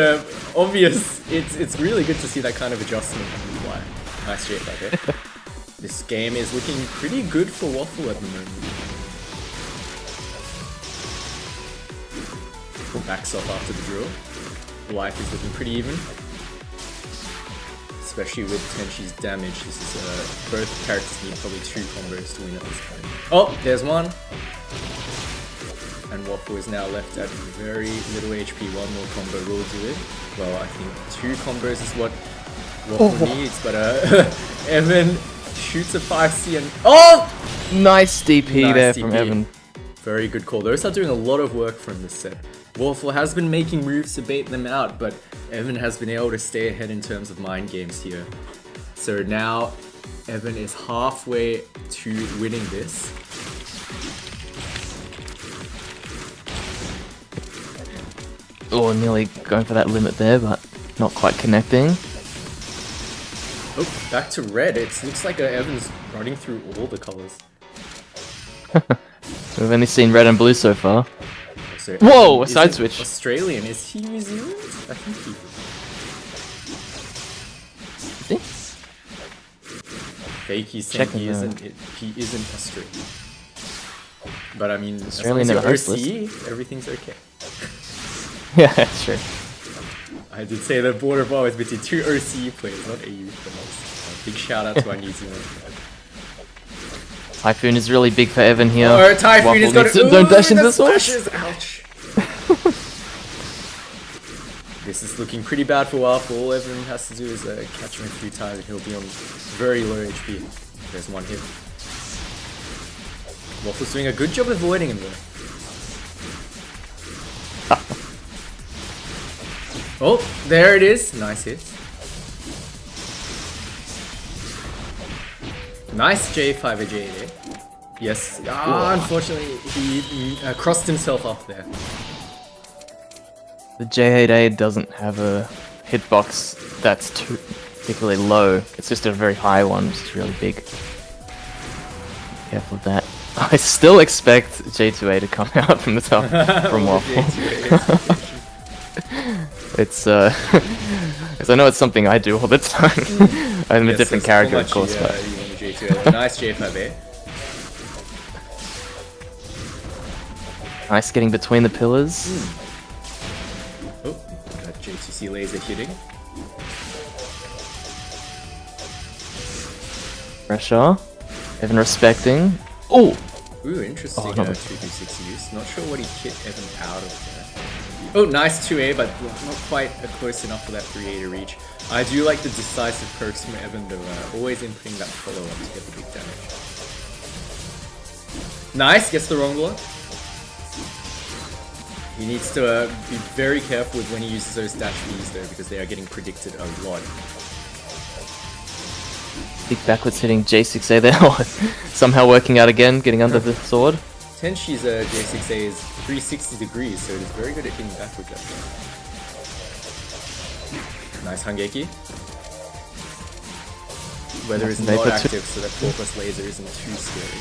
obvious, it's really good to see that kind of adjustment. Wow. Nice shit right there. This game is looking pretty good for Waffle at the moment. Backs off after the drill. Life is looking pretty even. Especially with Tenshi's damage. This is both characters need probably 2 combos to win at this point. Oh, there's one. And Waffle is now left at very little HP. One more combo will do it. Well, I think 2 combos is what Waffle needs, but Evan shoots a 5C and Nice DP nice there DP. from Evan. Very good call. Those are doing a lot of work from this set. Waffle has been making moves to bait them out, but Evan has been able to stay ahead in terms of mind games here. So now Evan is halfway to winning this. Oh, nearly going for that limit there, but not quite connecting. Oh, back to red. It looks like Evan's running through all the colors. We've only seen red and blue so far. So Whoa, a Evan side isn't switch. Australian. Is he New Zealand? I think he is. Fakey saying he isn't Australian. But I mean, Australian as long as never you're OCE, everything's okay. Yeah, that's true. I did say the Border of Wau is between 2 OCE players, not AU players. Big shout out to our New Zealand fans. Typhoon is really big for Evan here. Oh, Typhoon has got it. Don't dash into this one. Ouch. This is looking pretty bad for Waffle. All Evan has to do is catch him a few times and he'll be on very low HP. There's one hit. Waffle's doing a good job avoiding him though. Oh, there it is. Nice hit. Nice J5 J there. Yes. Unfortunately, he crossed himself off there. The J8A doesn't have a hitbox that's too particularly low. It's just a very high one, which is really big. Careful of that. I still expect J2A to come out from the top from Waffle. It's because I know it's something I do all the time. I'm a different character, of course, but nice J5A. Nice getting between the pillars. Oh, got J2C laser hitting. Pressure. Evan respecting. Oh! Ooh, interesting. Oh, 226 use. Not sure what he hit Evan out of there. Oh, nice 2A, but not quite close enough for that 3A to reach. I do like the decisive perks from Evan though, always inputting that follow-up to get the big damage. Nice, gets the wrong block. He needs to be very careful with when he uses those dash Bs though, because they are getting predicted a lot. Big backwards hitting J6A there. Somehow working out again, getting under the sword. Tenshi's J6A is 360 degrees, so it is very good at hitting backwards actually. Nice Hangeki. Weather is not active, so that 4+ laser isn't too scary.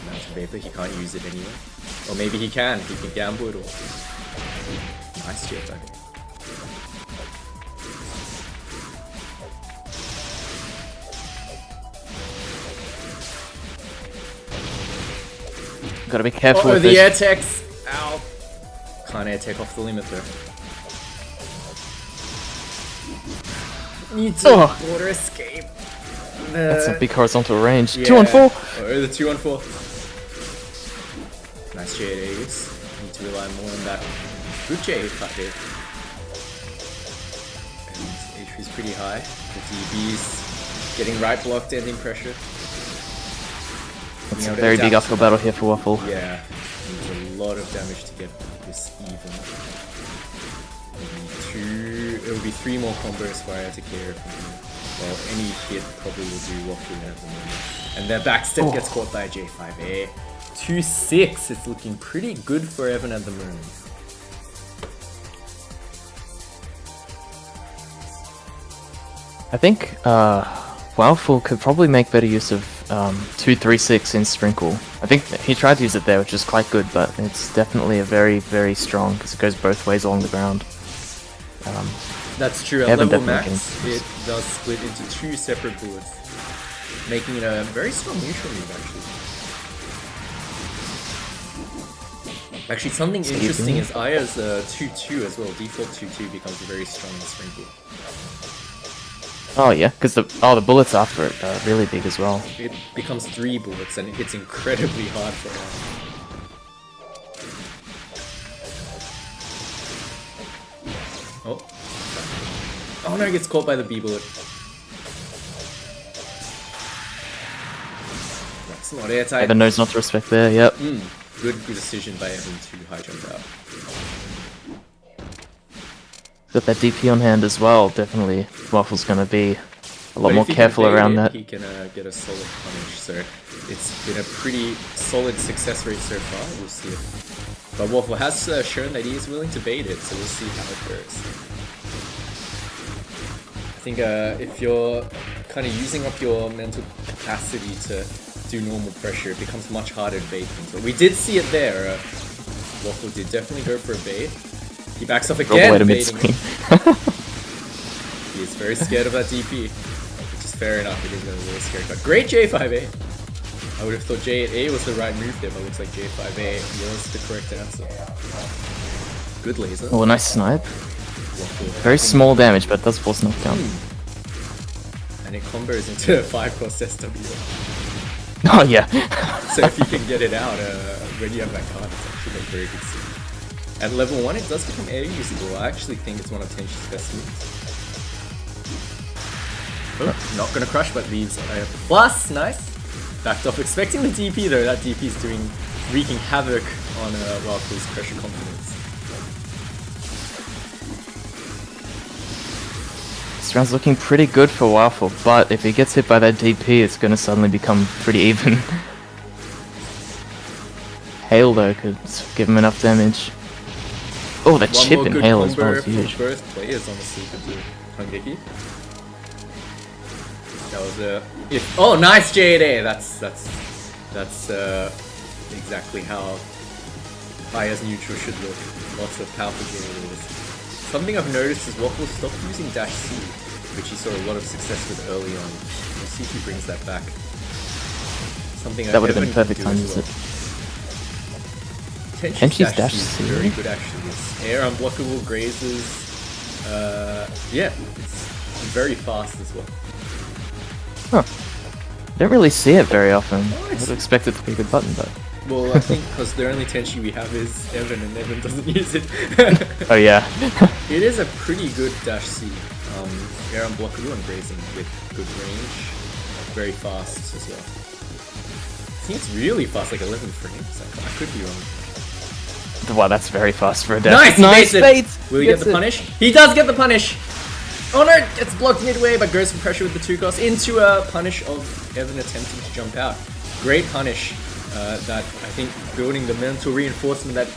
Mountain Vapor, he can't use it anyway. Or maybe he can gamble it all. Nice jetpack. Gotta be careful with the air techs! Ow! Can't air tech off the limit though. Need to border escape. That's a big horizontal range. Yeah. 2 on 4! Oh, the 2 on 4. Nice J8 use. Need to rely more on that. Good J8 cut there. And HP is pretty high. The DB's getting right blocked, ending pressure. It's a very big uphill battle here for Waffle. Yeah, needs a lot of damage to get this even. It'll be 3 more combos for I to care from here. Well, any hit probably will do Waffle at the moment. And their backstep gets caught by J5A. 2-6. It's looking pretty good for Evan at the moment. I think Waffle could probably make better use of 2-3-6 in Sprinkle. I think he tried to use it there, which is quite good, but it's definitely a very, very strong because it goes both ways along the ground. That's true. At Evan level definitely max, it does split into 2 separate bullets, making it a very strong neutral move, actually. Actually, something interesting is Aya's 2-2 as well. Default 2-2 becomes very strong in Sprinkle. Oh yeah, because the bullets after it are really big as well. It becomes 3 bullets and it hits incredibly hard for her. Oh. Oh no, he gets caught by the B bullet. That's not airtight. Evan knows not to respect there, yep. Good decision by Evan to high jump out. Got that DP on hand as well, definitely. Waffle's going to be a lot But more if he careful can bait around it, that. He can get a solid punish, so it's been a pretty solid success rate so far. We'll see it. But Waffle has shown that he is willing to bait it, so we'll see how it goes. I think if you're kind of using up your mental capacity to do normal pressure, it becomes much harder to bait things. But we did see it there. Waffle did definitely go for a bait. He backs off again, Away to baiting mid-screen. He is very scared of that DP, which is fair enough. It is a little scary, but great J5A. I would have thought J8A was the right move there, but it looks like J5A was the correct answer. Good laser. Oh, a nice snipe. Waffle. Very small damage, but does force knockdown. And it combos into 5-cross SW. Oh yeah. So if you can get it out when you have that card, it's actually a very good scene. At level 1, it does become air usable. I actually think it's one of Tenshi's best moves. Oh, not gonna crush, but leaves a plus. Nice. Backed off, expecting the DP though. That DP is wreaking havoc on Waffle's pressure confidence. This round's looking pretty good for Waffle, but if he gets hit by that DP, it's going to suddenly become pretty even. Hail though could give him enough damage. Oh, the chip in Hail as well is huge. Both players on the super to Hungeki. That was oh, nice J8A. That's exactly how Aya's neutral should look. Lots of powerful J8As. Something I've noticed is Waffle stopped using dash C, which he saw a lot of success with early on. We'll see if he brings that back. Something that would have been perfect time to use it. Tenshi's dash is C. very good actually. It's air unblockable grazes. Yeah, it's very fast as well. Huh. Don't really see it very often. I it's- would expect it to be a good button, but... Well, I think because the only Tenshi we have is Evan, and Evan doesn't use it. Oh yeah. It is a pretty good dash C. Air unblockable and grazing with good range. Very fast as well. I think it's really fast, like 11 frames. I could be wrong. Wow, that's very fast for a dash. Nice! Nice Bait! bait! Will he get the punish? He does get the punish! Oh no! Gets blocked midway, but goes for pressure with the 2-cross into a punish of Evan attempting to jump out. Great punish. That I think building the mental reinforcement that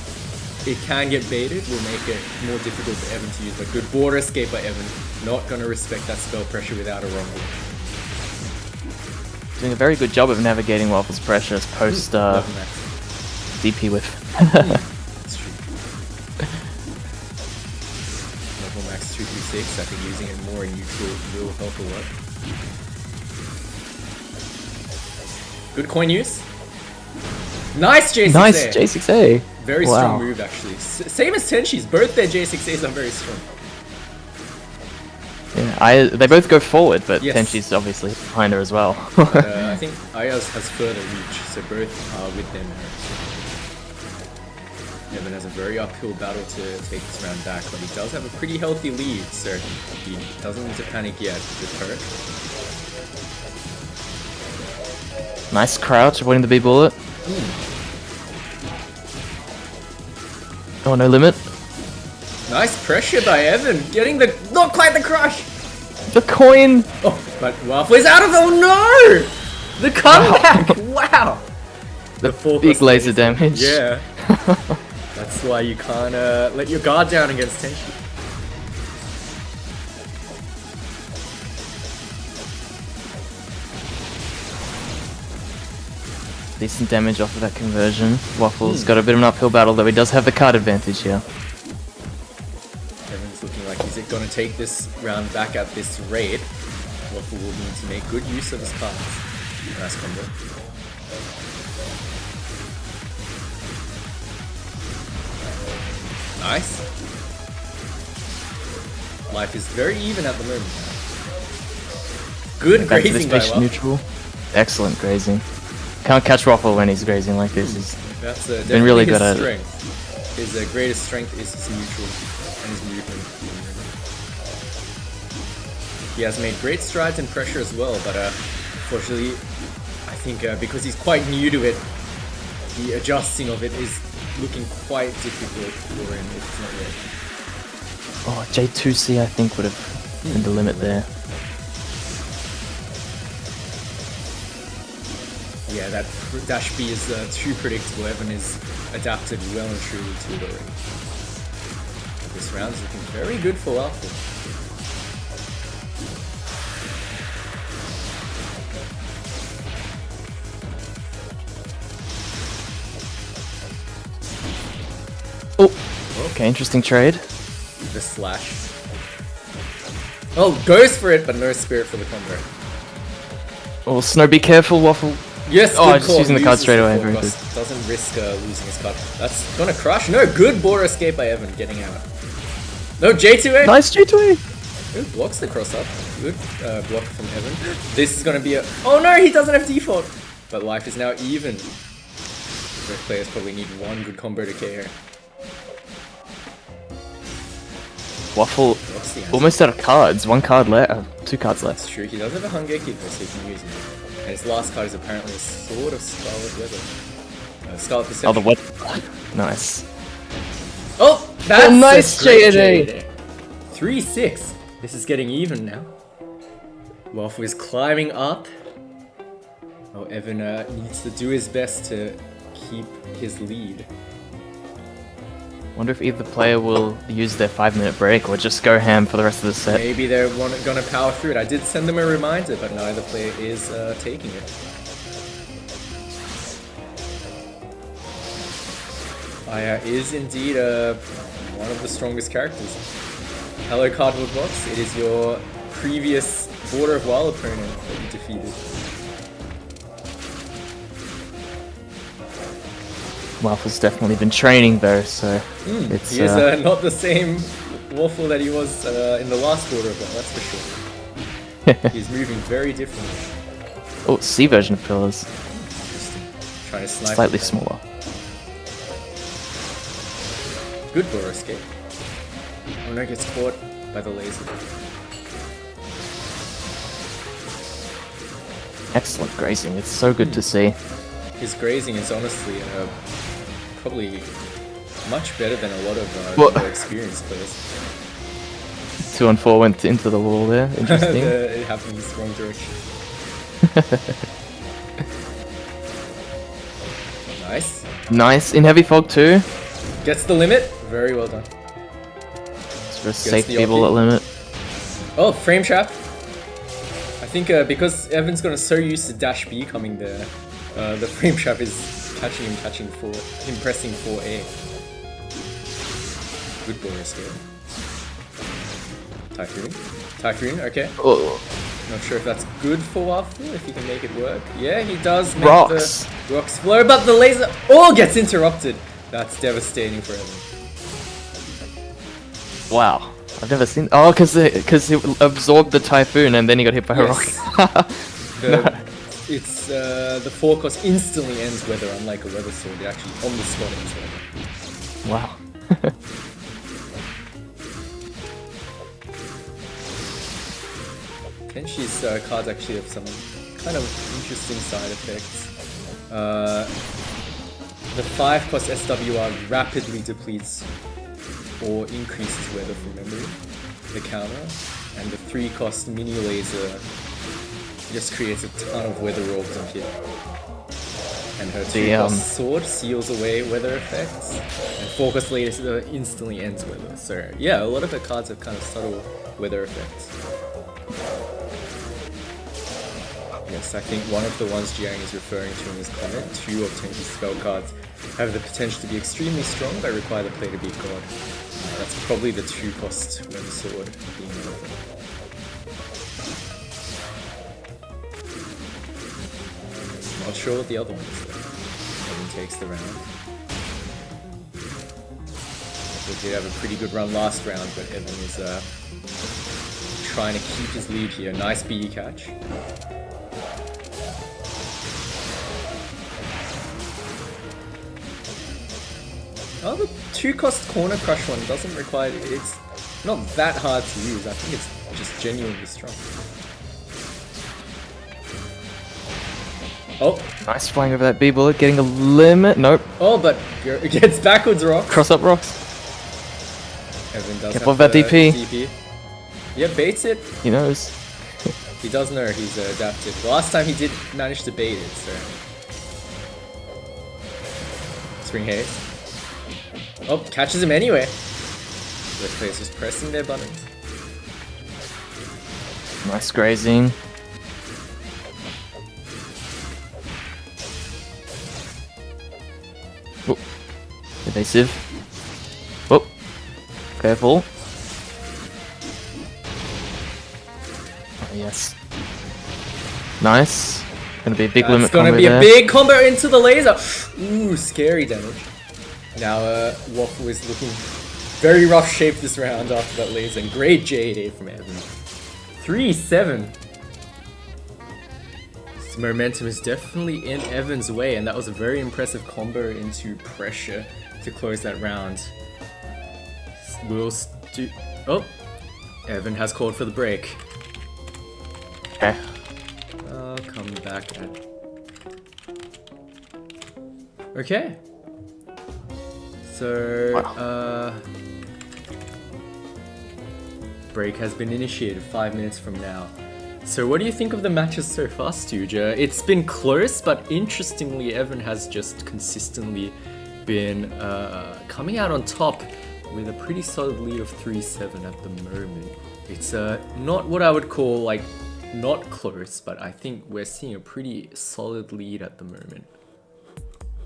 it can get baited will make it more difficult for Evan to use. But good border escape by Evan. Not gonna respect that spell pressure without a rumble. Doing a very good job of navigating Waffle's pressure post Love that. DP whiff. That's true. Level max 236. I think using it more in neutral will help a lot. Good coin use. Nice J6A. Nice J6A. Very Wow. strong move actually. Same as Tenshi's. Both their J6As are very strong. Yeah, they both go forward, but Yes. Tenshi's obviously behind her as well. I think Aya's has further reach, so both are with them. Evan has a very uphill battle to take this round back, but he does have a pretty healthy lead, so he doesn't need to panic yet with her. Nice crouch, avoiding the B bullet. Oh, no limit. Nice pressure by Evan, getting the not quite the crush. The coin! Oh, but Waffle is out of. Oh no! The comeback! Wow! The 4 big plus laser damage. Yeah. That's why you can't let your guard down against Tenshi. Decent damage off of that conversion. Waffle's got a bit of an uphill battle, though he does have the card advantage here. Evan's looking like he's going to take this round back at this rate. Waffle will need to make good use of his cards. Nice combo. Nice. Life is very even at the moment. Good Back to the grazing by space Waffle. neutral. Excellent grazing. Can't catch Waffle when he's grazing like this. He's That's been really his good at it. strength. His greatest strength is his neutral and his movement. He has made great strides in pressure as well, but unfortunately, I think because he's quite new to it, the adjusting of it is looking quite difficult for him if it's not yet. Oh, J2C I think would have been the limit there. Yeah, that dash B is too predictable. Evan is adapted well and truly to it already. This round's looking very good for Waffle. Oh, okay, interesting trade. The slash. Oh, goes for it, but no spirit for the combo. Oh, Snow, be careful, Waffle. Yes, Oh, good just call. using the card Uses straight away, full very cost. good. Doesn't risk losing his card. That's gonna crush. No, good border escape by Evan, getting out. No, J2A! Nice J2A! Good, blocks the cross up. Good block from Evan. This is gonna be a... Oh no, he doesn't have default! But life is now even. Both players probably need one good combo to KO. Waffle What's the answer? almost out of cards. One card left. 2 cards left. That's true, he does have a Hungeki though, so he can use it. And his last card is apparently a sort of Scarlet Weather. Scarlet Perception. Oh, the what? Nice. Oh, that's nice a great J&A. 3-6. This is getting even now. Waffle is climbing up. Oh, Evan needs to do his best to keep his lead. Wonder if either player will use their 5-minute break or just go ham for the rest of the set. Maybe they're gonna power through it. I did send them a reminder, but neither player is taking it. Aya is indeed one of the strongest characters. Hello Cardboard Box, it is your previous Border of Wau opponent that you defeated. Waffle's definitely been training though, so it's He is not the same Waffle that he was in the last Border of Wau, that's for sure. He's moving very differently. oh, C version of pillars, Interesting. Trying to snipe slightly them. smaller. Good border escape. Oh no, gets caught by the laser. Excellent grazing. It's so good to see. His grazing is honestly probably much better than a lot of What? more experienced players. 2 and 4 went into the wall there. Interesting. It happens wrong direction. Nice. Nice in heavy fog too. Gets the limit. Very well done. It's for safe the people ulti. at limit. Oh, frame trap. I think because Evan's gonna so used to dash B coming there, the frame trap is catching him pressing 4A. Good border escape. Typhoon, okay. Oh, Not sure if that's good for Waffle, if he can make it work. Yeah, he does make Rocks. the rocks flow, but the laser gets interrupted. That's devastating for Evan. wow. I've never seen. Oh, because it absorbed the typhoon and then he got hit by a Yes. rock. It's the forecast instantly ends weather, unlike a weather sword. It actually on the spot ends weather. Wow. Tenshi's cards actually have some kind of interesting side effects. The 5 cost SWR rapidly depletes or increases weather from memory. The counter And the 3-cost mini laser just creates a ton of weather orbs on hit. And her 2-cost sword seals away weather effects. And 4-cost laser instantly ends weather. So yeah, a lot of her cards have kind of subtle weather effects. Yes, I think one of the ones Jiang is referring to in his comment, 2 of Tenshi's spell cards have the potential to be extremely strong but require the player to be god. That's probably the 2-cost weather sword being weather. Not sure what the other one is though. Evan takes the round. We did have a pretty good run last round, but Evan is trying to keep his lead here. Nice BE catch. Oh, the 2-cost corner crush one doesn't require... It's not that hard to use. I think it's just genuinely strong. Oh. Nice flying over that B-bullet, getting a limit. Nope. Oh, but it gets backwards rock. Cross up rocks. Evan does Careful have of that DP. Yeah, baits it. He knows. He does know he's adapted. The last time he did manage to bait it, so... Spring Haze. Oh, catches him anyway. The players just pressing their buttons. Nice grazing. Oh, evasive. Oh, careful. Oh, yes. Nice. Gonna be a big limit combo. It's gonna be a big combo into the laser. Ooh, scary damage. Now, Waffle is looking very rough shape this round after that laser. And great JA from Evan. 3-7. This momentum is definitely in Evan's way, and that was a very impressive combo into pressure to close that round. Oh, Evan has called for the break. Okay. I'll come back at... Okay. So, break has been initiated 5 minutes from now. So what do you think of the matches so far, Stooge? It's been close, but interestingly, Evan has just consistently been coming out on top with a pretty solid lead of 3-7 at the moment. It's not what I would call, like, not close, but I think we're seeing a pretty solid lead at the moment.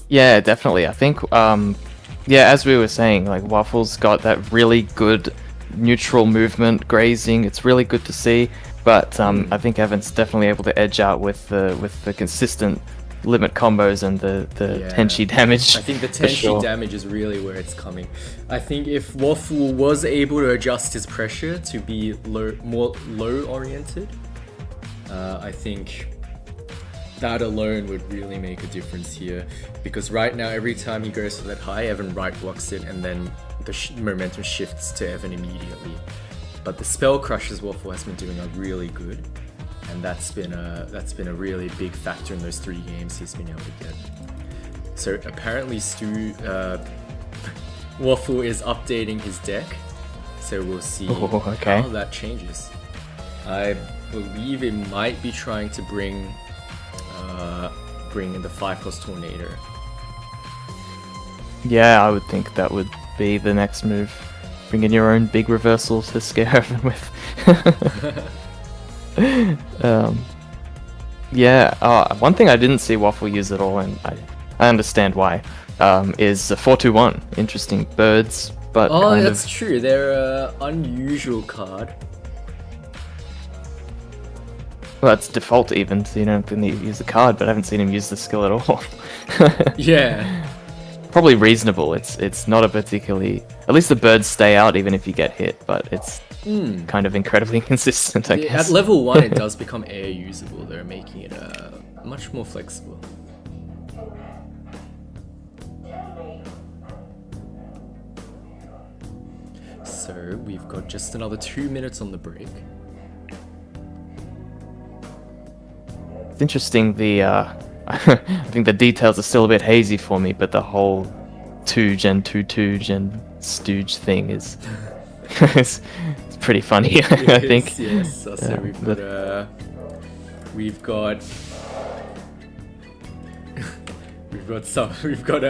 Yeah, definitely. I think, yeah, as we were saying, like, Waffle's got that really good neutral movement, grazing. It's really good to see. But I think Evan's definitely able to edge out with the consistent limit combos and the Tenshi damage. I think the Tenshi damage is really where it's coming. I think if Waffle was able to adjust his pressure to be more low oriented, I think that alone would really make a difference here. Because right now, every time he goes for that high, Evan right blocks it, and then the momentum shifts to Evan immediately. But the spell crushes Waffle has been doing are really good, and that's been a really big factor in those 3 games he's been able to get. So apparently Waffle is updating his deck, so we'll see how that changes. I believe it might be trying to bring in the 5-cost Tornado. Yeah, I would think that would be the next move. Bring in your own big reversal to scare Evan with. One thing I didn't see Waffle use at all, and I understand why, is 4-2-1. Interesting birds, but that's true. They're an unusual card. Well, that's default even, so you don't need to use the card, but I haven't seen him use the skill at all. Yeah. Probably reasonable. It's not a particularly... At least the birds stay out even if you get hit, but it's kind of incredibly inconsistent, I guess. At level 1 it does become air usable, though, making it much more flexible. So, we've got just another 2 minutes on the break. It's interesting, I think the details are still a bit hazy for me, but the whole Touhou and Stooge thing is it's pretty funny, I It think. is, yes. So Yeah, we've got we've got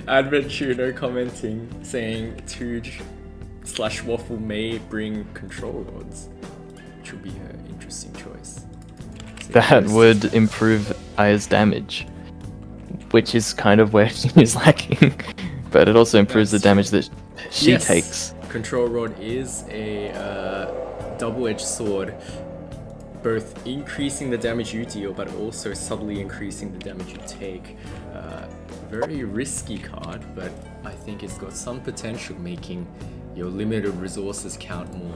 Advent Tuner commenting saying Touhou/Waffle may bring control rods, which would be an interesting choice. So That yes. would improve Aya's damage, which is kind of where she is lacking. But it also improves That's the damage that she Yes. takes. Control rod is a double-edged sword, both increasing the damage you deal, but also subtly increasing the damage you take. Very risky card, but I think it's got some potential making your limited resources count more.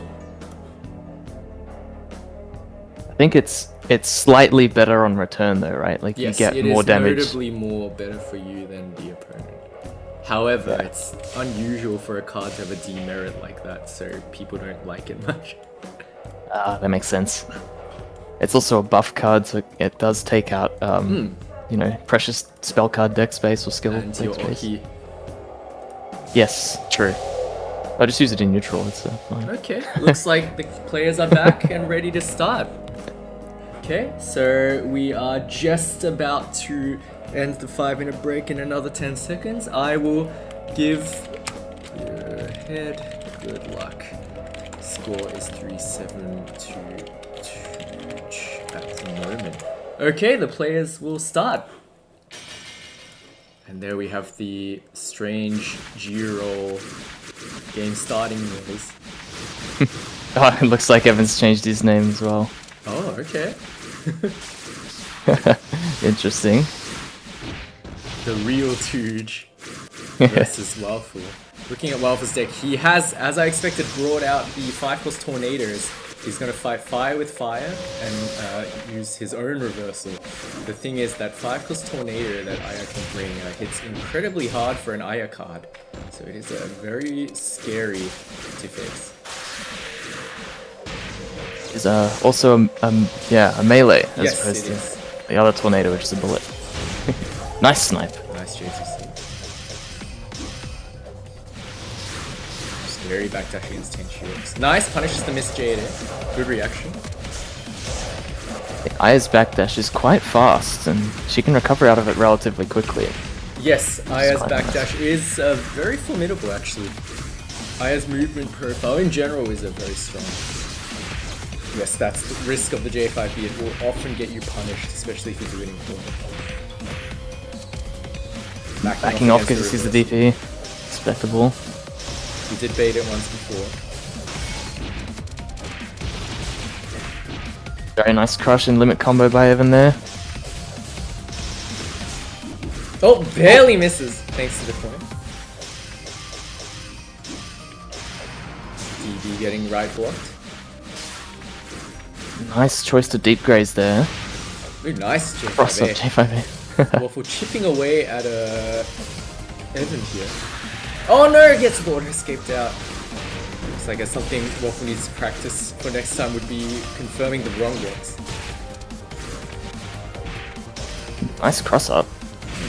I think it's slightly better on return though, right? Like Yes, you get it more is damage. notably more better for you than the opponent. However, Yeah. it's unusual for a card to have a demerit like that, so people don't like it much. That makes sense. It's also a buff card, so it does take out, you know, precious spell card deck space or skill And deck your space. Oki. Yes, true. I just use it in neutral. It's fine. Okay, looks like the players are back and ready to start. Okay, so we are just about to end the 5-minute break in another 10 seconds. I will give your head good luck. Score is 3-7 to Touch at the moment. Okay, the players will start. And there we have the strange G-roll game starting noise. Oh, it looks like Evan's changed his name as well. Oh, okay. Interesting. The real Stooge versus Waffle. Looking at Waffle's deck, he has, as I expected, brought out the 5+ tornadoes. He's going to fight fire with fire and use his own reversal. The thing is that 5+ tornado that Aya can bring hits incredibly hard for an Aya card. So it is very scary to face. Is also a melee as Yes, opposed it to is. the other tornado, which is a bullet. Nice snipe. Nice JTC. Very backdash against Tenshi. Nice, punishes the miss J there. Good reaction. Aya's backdash is quite fast, and she can recover out of it relatively quickly. Yes, Aya's quite nice. backdash is very formidable actually. Aya's movement profile in general is very strong. Yes, that's the risk of the J5B. It will often get you punished, especially if you're doing it. Backing off because he sees the DP. Respectable. He did bait it once before. Very nice crush and limit combo by Evan there. Oh, barely misses, thanks to the coin. DB getting right blocked. Nice choice to deep graze there. Ooh, nice Cross up J5A. J5A. Waffle chipping away at Evan here. Oh no, it gets border escaped out. Looks like it's something Waffle needs to practice for next time would be confirming the wrong blocks. Nice cross up.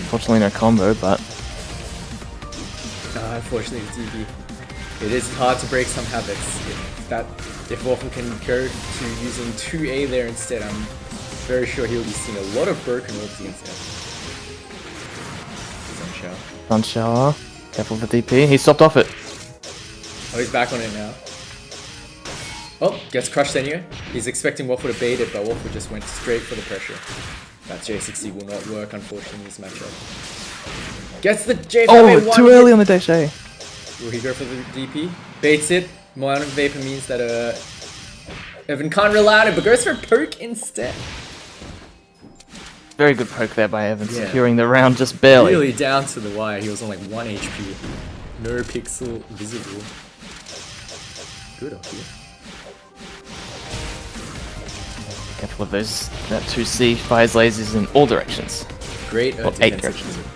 Unfortunately no combo, but Unfortunately, the DB. It is hard to break some habits. If Waffle can go to using 2A there instead, I'm very sure he'll be seeing a lot of broken orbs against Evan. Sun Shower. Sun shower. Careful for DP. He stopped off it. Oh, he's back on it now. Oh, gets crushed anyway. He's expecting Waffle to bait it, but Waffle just went straight for the pressure. That J60 will not work, unfortunately, in this matchup. Gets the J5A Oh, one too hit. early on the dash A. Will he go for the DP? Baits it. Mono Vapor means that Evan can't rely on it, but goes for a poke instead. Very good poke there by Evan, Yeah. securing the round just barely. Really down to the wire. He was on like 1 HP. No pixel visible. Good up here. Careful of those. That 2C fires lasers in all directions. Great Well, 8 defensive directions. move.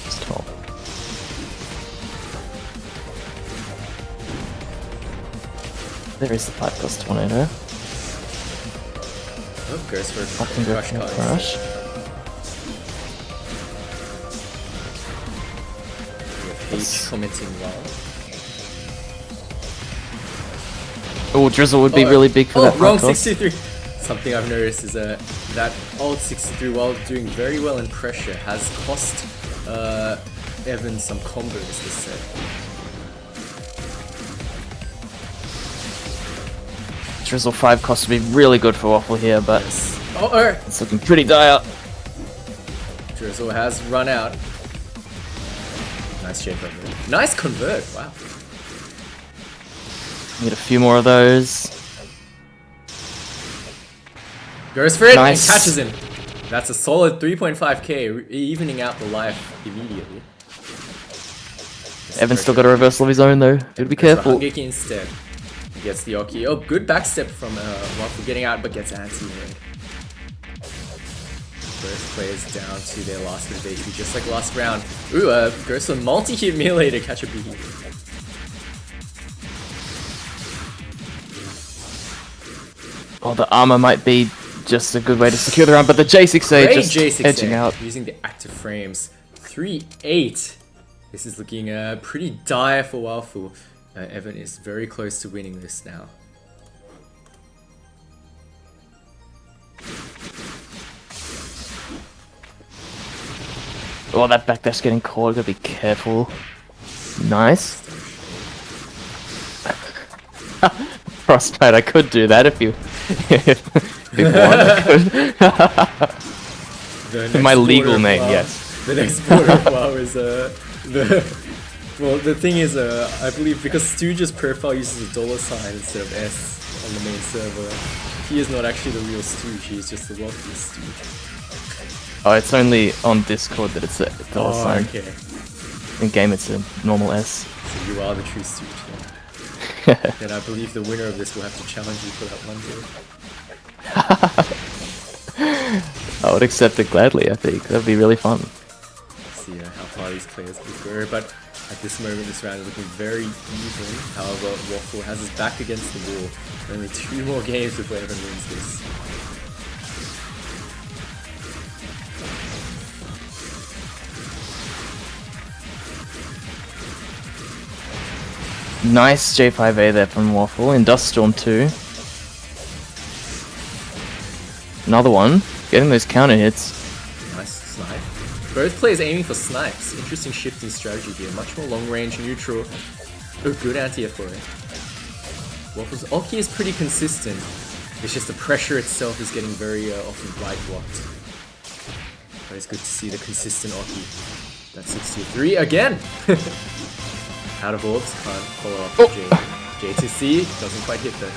Just 12. There is the 5+ tornado. Oh, goes for a Often go crush for a card. crush. With H commenting well. Oh, Drizzle would be really big for that. Wrong hard toss. 63. Something I've noticed is that old 63, while doing very well in pressure, has cost Evan some combos this set. Drizzle 5 cost would be really good for Waffle here, but Yes. it's looking pretty dire. Drizzle has run out. Nice shape over there. Nice convert, wow. Need a few more of those. Goes for it Nice. and catches him. That's a solid 3.5k, evening out the life immediately. Evan's still got a reversal of his own though. Gotta be careful. Hangeki instead. He gets the Oki. Oh, good backstep from Waffle getting out, but gets anti-red. Both players down to their last bit of HP, just like last round. Ooh, goes for multi-hit melee to catch a big hit. Oh, the armor might be just a good way to secure the round, but the J6A Great just J6A, edging out. using the active frames. 3-8. This is looking pretty dire for Waffle. Evan is very close to winning this now. Oh, that backdash getting caught. Gotta be careful. Nice. Frostbite, I could do that if you if you want. I could. My legal name, yes. The next Border of Wau is the thing is I believe because Stooge's profile uses a $ instead of S on the main server, he is not actually the real Stooge, he is just the wealthiest Stooge. Oh, it's only on Discord that it's a $. Oh, okay. In game, it's a normal S. So you are the true Stooge then. Then I believe the winner of this will have to challenge you for that one game. I would accept it gladly, I think. That'd be really fun. See how far these players can go, but at this moment this round is looking very even. However, Waffle has his back against the wall. Only 2 more games before Evan wins this. Nice J5A there from Waffle. In Dust Storm 2. Another one. Getting those counter hits. Nice snipe. Both players aiming for snipes. Interesting shift in strategy here. Much more long range, neutral. Oh, good anti-FOA. Waffle's Oki is pretty consistent. It's just the pressure itself is getting very often right blocked. But it's good to see the consistent Oki. That's 63 again! Out of orbs, can't follow up with J2C. Doesn't quite hit though.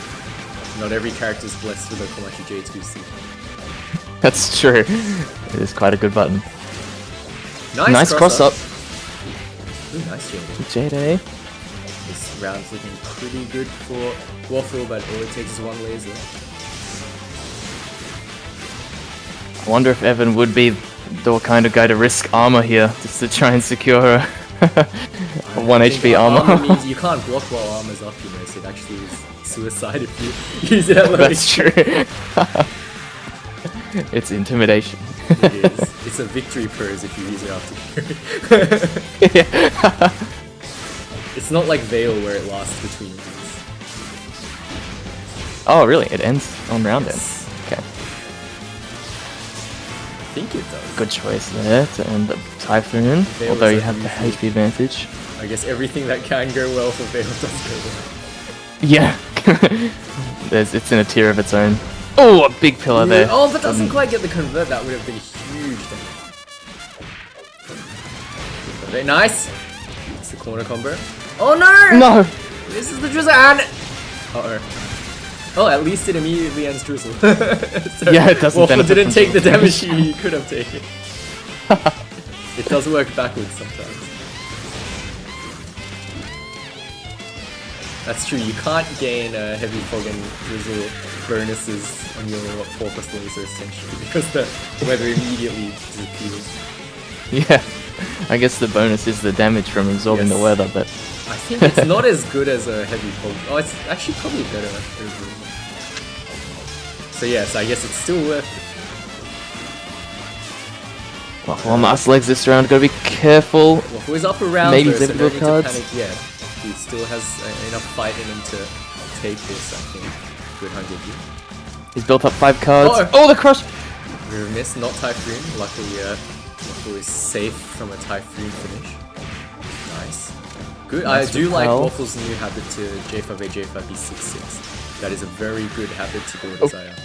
Not every character is blessed with a Komachi J2C. That's true. It is quite a good button. Nice cross up. Ooh, nice Jade. Jade. This round's looking pretty good for Waffle, but all it takes is one laser. I wonder if Evan would be the kind of guy to risk armor here, just to try and secure her 1 HP armor. Means you can't block while armor's up, you know, so it actually is suicide if you use it at low That's HP. true. It's intimidation. It is. It's a victory pose if you use it after. It's not like Veil where it lasts between rounds. Oh, really? It ends on round end. Okay. I think it does. Good choice there to end the Typhoon, Veil although is you have the HP advantage. I guess everything that can go well for Veil does go well. Yeah. It's in a tier of its own. Oh, a big pillar there. Oh, but doesn't quite get the convert. That would have been huge. Very nice. It's the corner combo. Oh no! No! This is the drizzle and... Uh-oh. Oh, at least it immediately ends drizzle. So Yeah, it doesn't Waffle benefit didn't from take the drizzle. damage he could have taken. It does work backwards sometimes. That's true, you can't gain heavy fog and drizzle bonuses on your focus laser essentially because the weather immediately disappears. Yeah. I guess the bonus is the damage from absorbing the Yes. weather, but... I think it's not as good as a heavy fog. Oh, it's actually probably better overall. So yes, I guess it's still worth it. Waffle on last legs this round, gotta be careful. Waffle is up around Maybe though, so Zip no need to cards. panic yet. He still has enough fight in him to take this, I think. Good Hangeki. He's built up 5 cards. Oh! Oh, the crush! We were missed, not Typhoon. Luckily, Waffle is safe from a Typhoon finish. Nice. Good. Nice I do like repel. Waffle's new habit to J5A, J5B, 6-6. That is a very good habit to build as I am.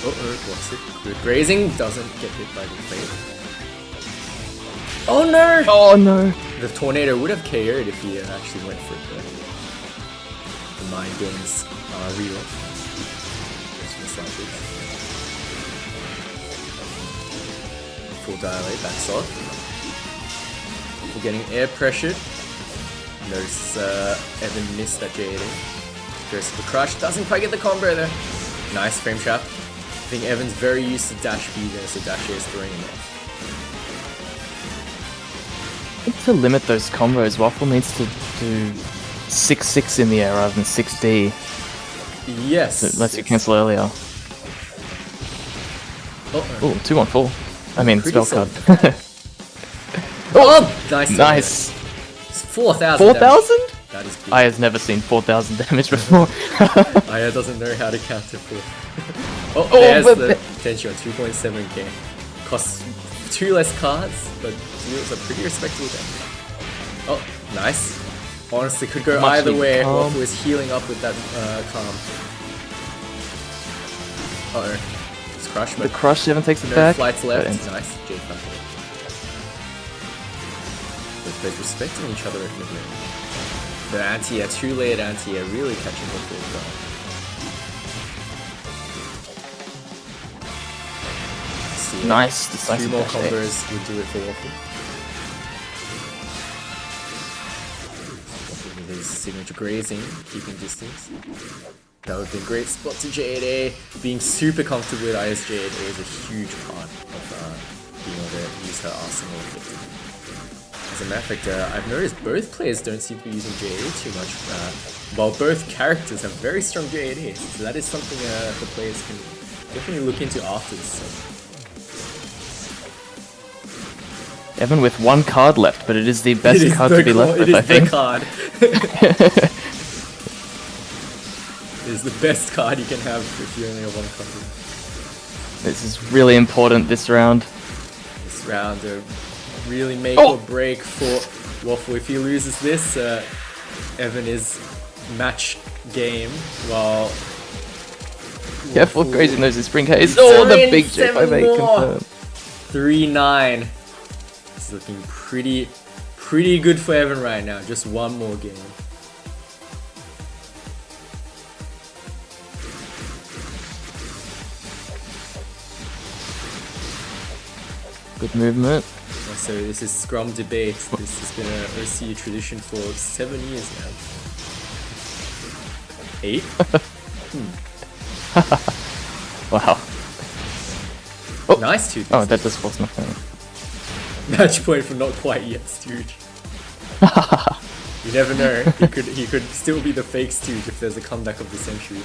Blocks it. Good grazing. Doesn't get hit by the plate. Oh no! Oh no! The tornado would have KO'd if he actually went for it though. The mind games are real. Just miss like this. Full dilate, backs off. We're getting air pressured. Notice Evan missed that J8. Goes for the crush, doesn't quite get the combo there. Nice frame trap. I think Evan's very used to dash B there, so dash A is throwing him off. I think to limit those combos, Waffle needs to do 6-6 in the air rather than 6D. Yes. So it lets you cancel earlier. Oh, 2 on 4. I mean, Pretty spell card. Oh, nice. Nice. 4,000. 4,000? That is good. I have never seen 4,000 damage before. Aya doesn't know how to counter 4. Oh, Oh, there's but the Tenshi on 2.7k. Costs 2 less cards, but deals a pretty respectable damage. Oh, nice. Honestly, could go Much either needed way. calm. Waffle is healing up with that calm. Uh-oh. It's crush, The but crush, Evan takes it no back. flights left. That ends. Nice. J5. They're respecting each other at mid-lane. The anti-air, 2-layered anti-air, really catching Waffle as well. See, Nice, 2 decisive more dash A. combos would do it for Waffle. Waffle with his signature grazing, keeping distance. That would be a great spot to J8A. Being super comfortable with IS J8A is a huge part of being able to use her arsenal effectively. As a matter of fact, I've noticed both players don't seem to be using J8A too much, while both characters have very strong J8As, so that is something the players can definitely look into after this. Evan with 1 card left, but it is the best It is card the to be left It with, I is the think. card. It is the best card you can have if you only have 1 card. This is really important this round. This round really make Oh! or break for Waffle. If he loses this, Evan is match game, while Careful, Waffle- crazy nose is spring haze. He's Oh, the throwing big 7 J5A more. confirmed. 3-9. It's looking pretty good for Evan right now. Just 1 more game. Good movement. So this is Scrum debate. This has been an OCE tradition for 7 years now. 8? Wow. Nice 2. Oh, that just was nothing. Match point for not quite yet, Stooge. You never know. He could still be the fake Stooge if there's a comeback of the century.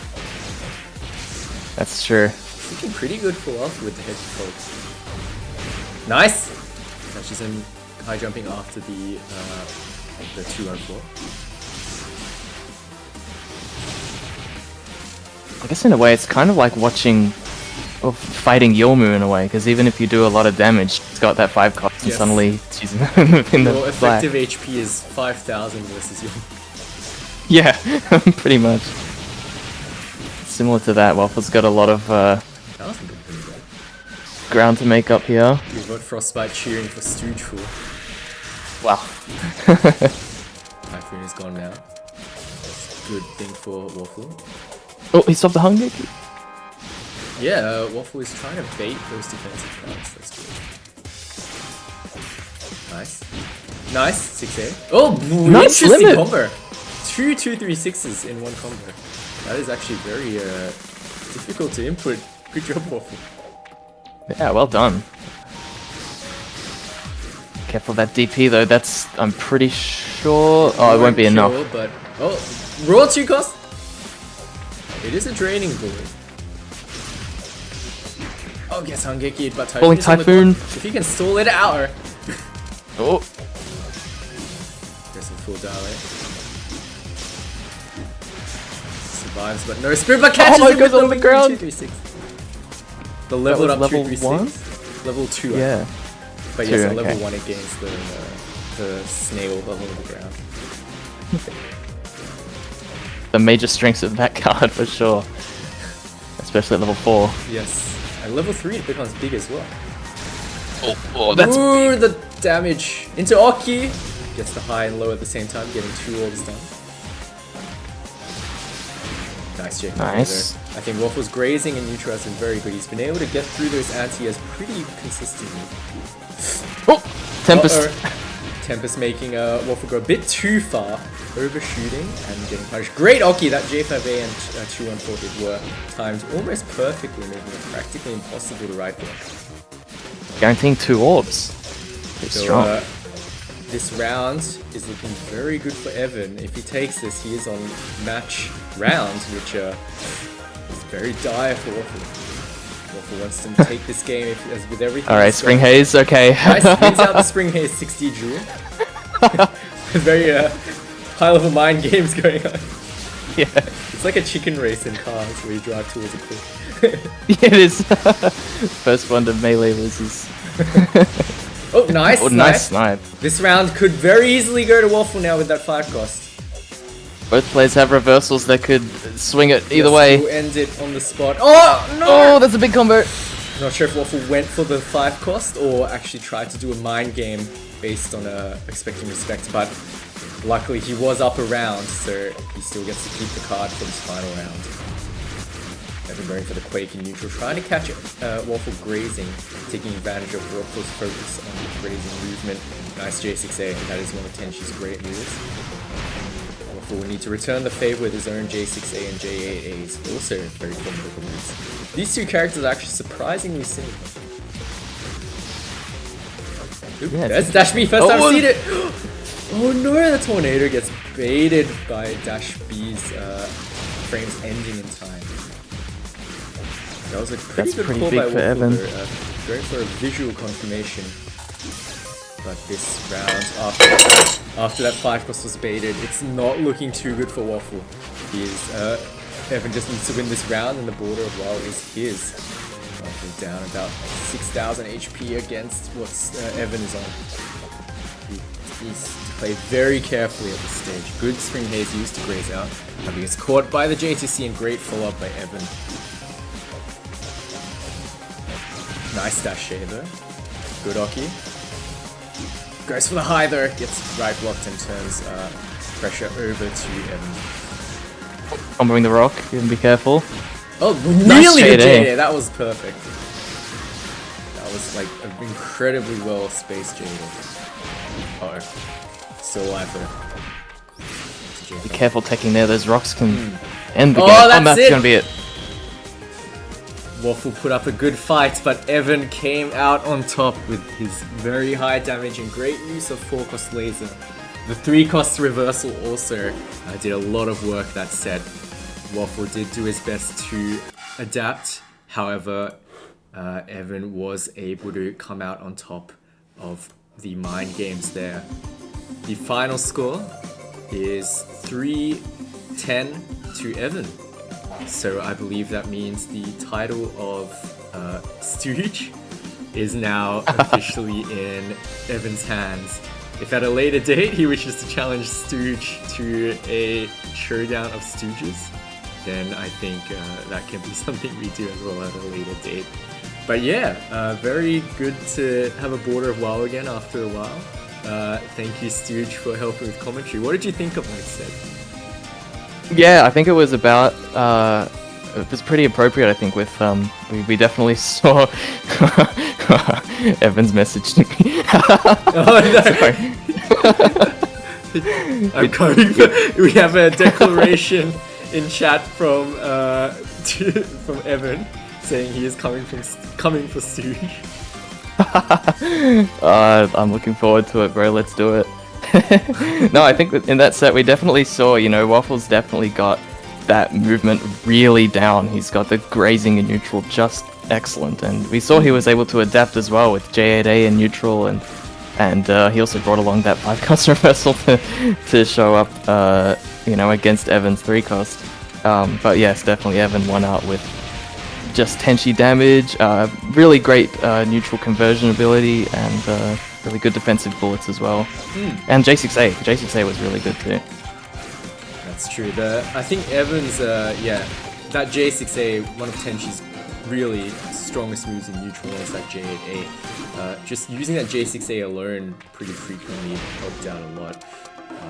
That's true. It's looking pretty good for Waffle with the head folks. Nice! Catches him high jumping after the 2-on-4. I guess in a way it's kind of like watching or fighting Yomu in a way, because even if you do a lot of damage, it's got that 5 cards and Yes. suddenly it's using them in the Your black. effective HP is 5,000 versus your... Yeah, pretty much. Similar to that, Waffle's got a lot of 1,000 good things there. ground to make up here. You've got Frostbite cheering for Stooge for. Wow. Typhoon is gone now. That's a good thing for Waffle. Oh, he stopped the Hungeki. Yeah, Waffle is trying to bait those defensive rounds. That's good. Nice. Nice, 6A. Oh, Nice interesting limit. combo. 2 2-3-6s in one combo. That is actually very difficult to input. Good job, Waffle. Yeah, well done. Careful that DP though, that's, I'm pretty sure... Oh, it won't be enough. Kill, but, oh, raw 2 cost? It is a draining bullet. Oh, gets Hungeki, but Typhoon Falling is on the Typhoon. clock. If he can stall it out. Oh, There's some full dilate. survives, but no spirit, but catches it him goes with on the ground. 236. The leveled up level 236. Level 2. Yeah. But yes, a Two, level okay. 1 against the snail level of the ground. The major strengths of that card for sure. Especially at level 4. Yes. At level 3 it becomes big as well. Oh, that's Ooh, the damage into Oki. Gets the high and low at the same time, getting 2 orbs done. Nice Jake. nice. I think Waffle's grazing and neutral has been very good. He's been able to get through those anti-airs pretty consistently. Oh, Tempest. Uh-oh. Tempest making Waffle go a bit too far, overshooting and getting punished. Great Oki! That J5A and 214 hit were timed almost perfectly, making it practically impossible to right block. Guaranteeing 2 orbs. Pretty So, strong. this round is looking very good for Evan. If he takes this, he is on match round, which is very dire for Waffle. Waffle wants to take this game as with everything. Alright, Spring Haze, okay. Nice, brings out the Spring Haze 60 Jewel. Very high level mind games going on. Yeah. It's like a chicken race in cars where you drive towards a cliff. Yeah, it is. First one to melee loses. Oh, nice! Oh, nice snipe. This round could very easily go to Waffle now with that 5 cost. Both players have reversals that could swing it either Yes, way. We'll end it on the spot. Oh, no! Oh, that's a big combo. Not sure if Waffle went for the 5 cost or actually tried to do a mind game based on expecting respect, but luckily he was up around, so he still gets to keep the card for this final round. Evan going for the Quake in neutral, trying to catch Waffle grazing, taking advantage of Waffle's focus on the grazing movement. Nice J6A, that is one of Tenshi's great moves. Waffle will need to return the favor with his own J6A and J8As, also very formidable moves. These two characters are actually surprisingly similar. Oop, Yeah, there's Dash B, first time I've Oh, seen it! Oh no, the tornado gets baited by Dash B's frames ending in time. That was a pretty That's good pretty call big by for Waffle Evan. there, going for a visual confirmation. But this round, after that 5 cost was baited, it's not looking too good for Waffle. Evan just needs to win this round and the Border of Wau is his. Waffle down about 6,000 HP against what Evan is on. He needs to play very carefully at this stage. Good Spring Haze used to graze out. But he gets caught by the JTC and great follow-up by Evan. Nice dash shade though. Good Oki. Goes for the high though. Gets right blocked and turns pressure over to Evan. Comboing the rock, you can be careful. Oh, Nice really good shade, JD. That was perfect. That was like an incredibly well spaced JD. Uh-oh. Still alive though. Be careful taking there, those rocks can end the Oh, game. that's That's it. gonna be it. Waffle put up a good fight, but Evan came out on top with his very high damage and great use of 4 cost laser. The 3 cost reversal also did a lot of work that set. Waffle did do his best to adapt, however, Evan was able to come out on top of the mind games there. The final score is 3-10 to Evan. So I believe that means the title of Stooge is now officially in Evan's hands. If at a later date he wishes to challenge Stooge to a showdown of Stooges, then I think that can be something we do as well at a later date. But yeah, very good to have a Border of Wau again after a while. Thank you, Stooge, for helping with commentary. What did you think of what I said? Yeah, I think it was about. It was pretty appropriate. I think with we definitely saw Evan's message to me. Oh no! I'm coming. We have a declaration in chat from Evan saying he is coming for Stooge. I'm looking forward to it, bro. Let's do it. No, I think in that set we definitely saw, Waffle's definitely got that movement really down. He's got the grazing in neutral just excellent, and we saw he was able to adapt as well with J8A in neutral, and he also brought along that 5 cost reversal to show up, against Evan's 3 cost. But yes, definitely Evan won out with just Tenshi damage, really great neutral conversion ability, and really good defensive bullets as well. And J6A. J6A was really good too. That's true. I think Evan's, that J6A, one of Tenshi's really strongest moves in neutral is that J8A. Just using that J6A alone pretty frequently helped out a lot.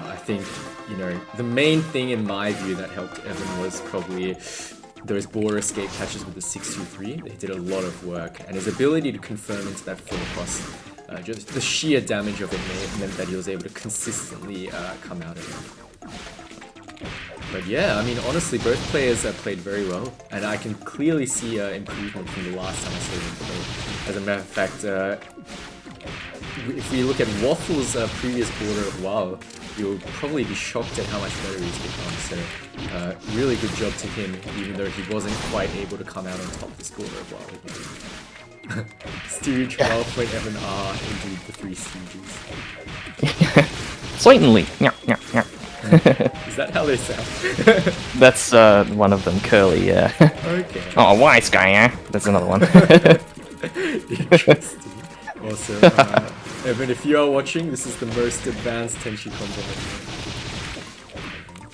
I think, you know, the main thing in my view that helped Evan was probably those border escape catches with the 623. They did a lot of work, and his ability to confirm into that full cross, just the sheer damage of it meant that he was able to consistently come out of it. But yeah, I mean, honestly, both players played very well, and I can clearly see improvement from the last time I saw them play. As a matter of fact, if we look at Waffle's previous Border of Wau, you'll probably be shocked at how much better he's become. So, really good job to him, even though he wasn't quite able to come out on top this Border of Wau. Stooge, Waffle, and Evan are indeed the three Stooges. Certainly. Is that how they sound? That's one of them, Curly, yeah. Okay. Oh, wise guy, yeah? That's another one. Interesting. Awesome. Evan, if you are watching, this is the most advanced Tenshi combo.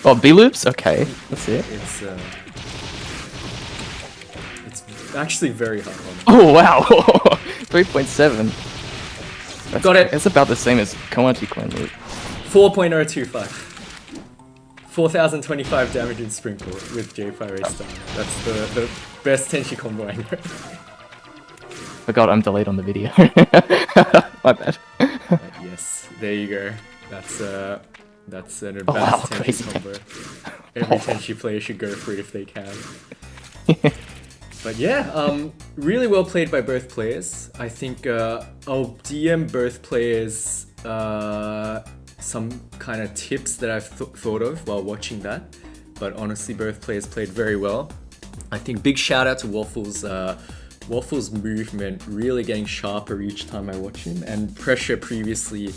Oh, B-loops? Okay, that's it. It's actually very hard. Oh, wow! 3.7. Got it! It's about the same as Komachi Coin loop. 4.025. 4,025 damage in Sprinkle with J5A stun. That's the best Tenshi combo I know. Forgot I'm delayed on the video. My bad. Yes, there you go. That's an advanced Tenshi crazy. combo. Every Tenshi player should go for it if they can. But yeah, really well played by both players. I think I'll DM both players some kind of tips that I've thought of while watching that. But honestly, both players played very well. I think big shout out to Waffle's movement really getting sharper each time I watch him, and pressure previously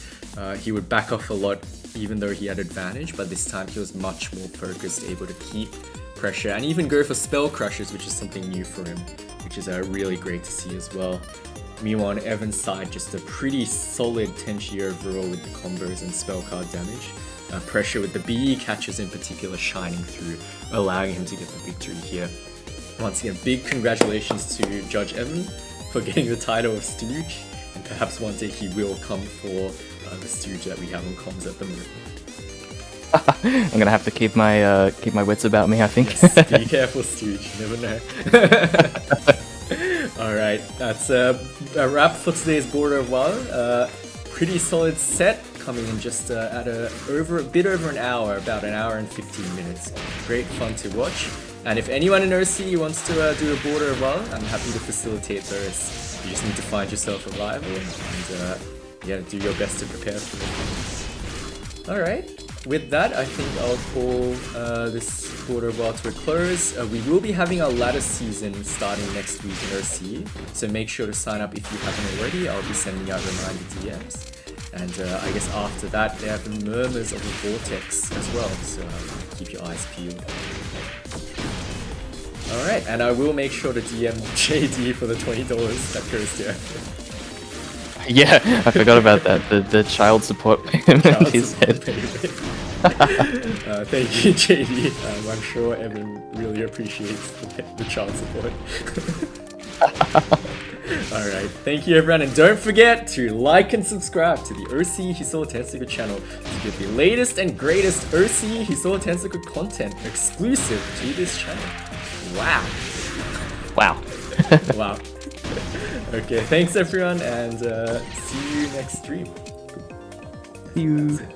he would back off a lot even though he had advantage, but this time he was much more focused, able to keep pressure and even go for spell crushes, which is something new for him, which is really great to see as well. Meanwhile on Evan's side, just a pretty solid Tenshi overall with the combos and spell card damage. Pressure with the BE catches in particular shining through, allowing him to get the victory here. Once again, big congratulations to Judge Evan for getting the title of Stooge, and perhaps one day he will come for the Stooge that we have on comms at the moment. I'm gonna have to keep my wits about me, I think. Yes, be careful, Stooge. You never know. Alright, that's a wrap for today's Border of Wau. Pretty solid set, coming in just at a bit over an hour, about an hour and 15 minutes. Great fun to watch. And if anyone in OCE wants to do a Border of Wau, I'm happy to facilitate those. You just need to find yourself a rival and do your best to prepare for it. Alright, with that I think I'll call this Border of Wau to a close. We will be having our ladder season starting next week in OCE, so make sure to sign up if you haven't already. I'll be sending out reminder DMs. And I guess after that they have the Murmurs of the Vortex as well, so keep your eyes peeled. Alright, and I will make sure to DM JD for the $20 that goes to Evan. Yeah, I forgot about that. The child support payment he said. Thank you, JD. I'm sure Evan really appreciates the child support. Alright, thank you everyone, and don't forget to like and subscribe to the OCE Hisoutensoku channel to get the latest and greatest OCE Hisoutensoku content exclusive to this channel. Wow. Wow. Wow. Okay, thanks everyone, and see you next stream. See you.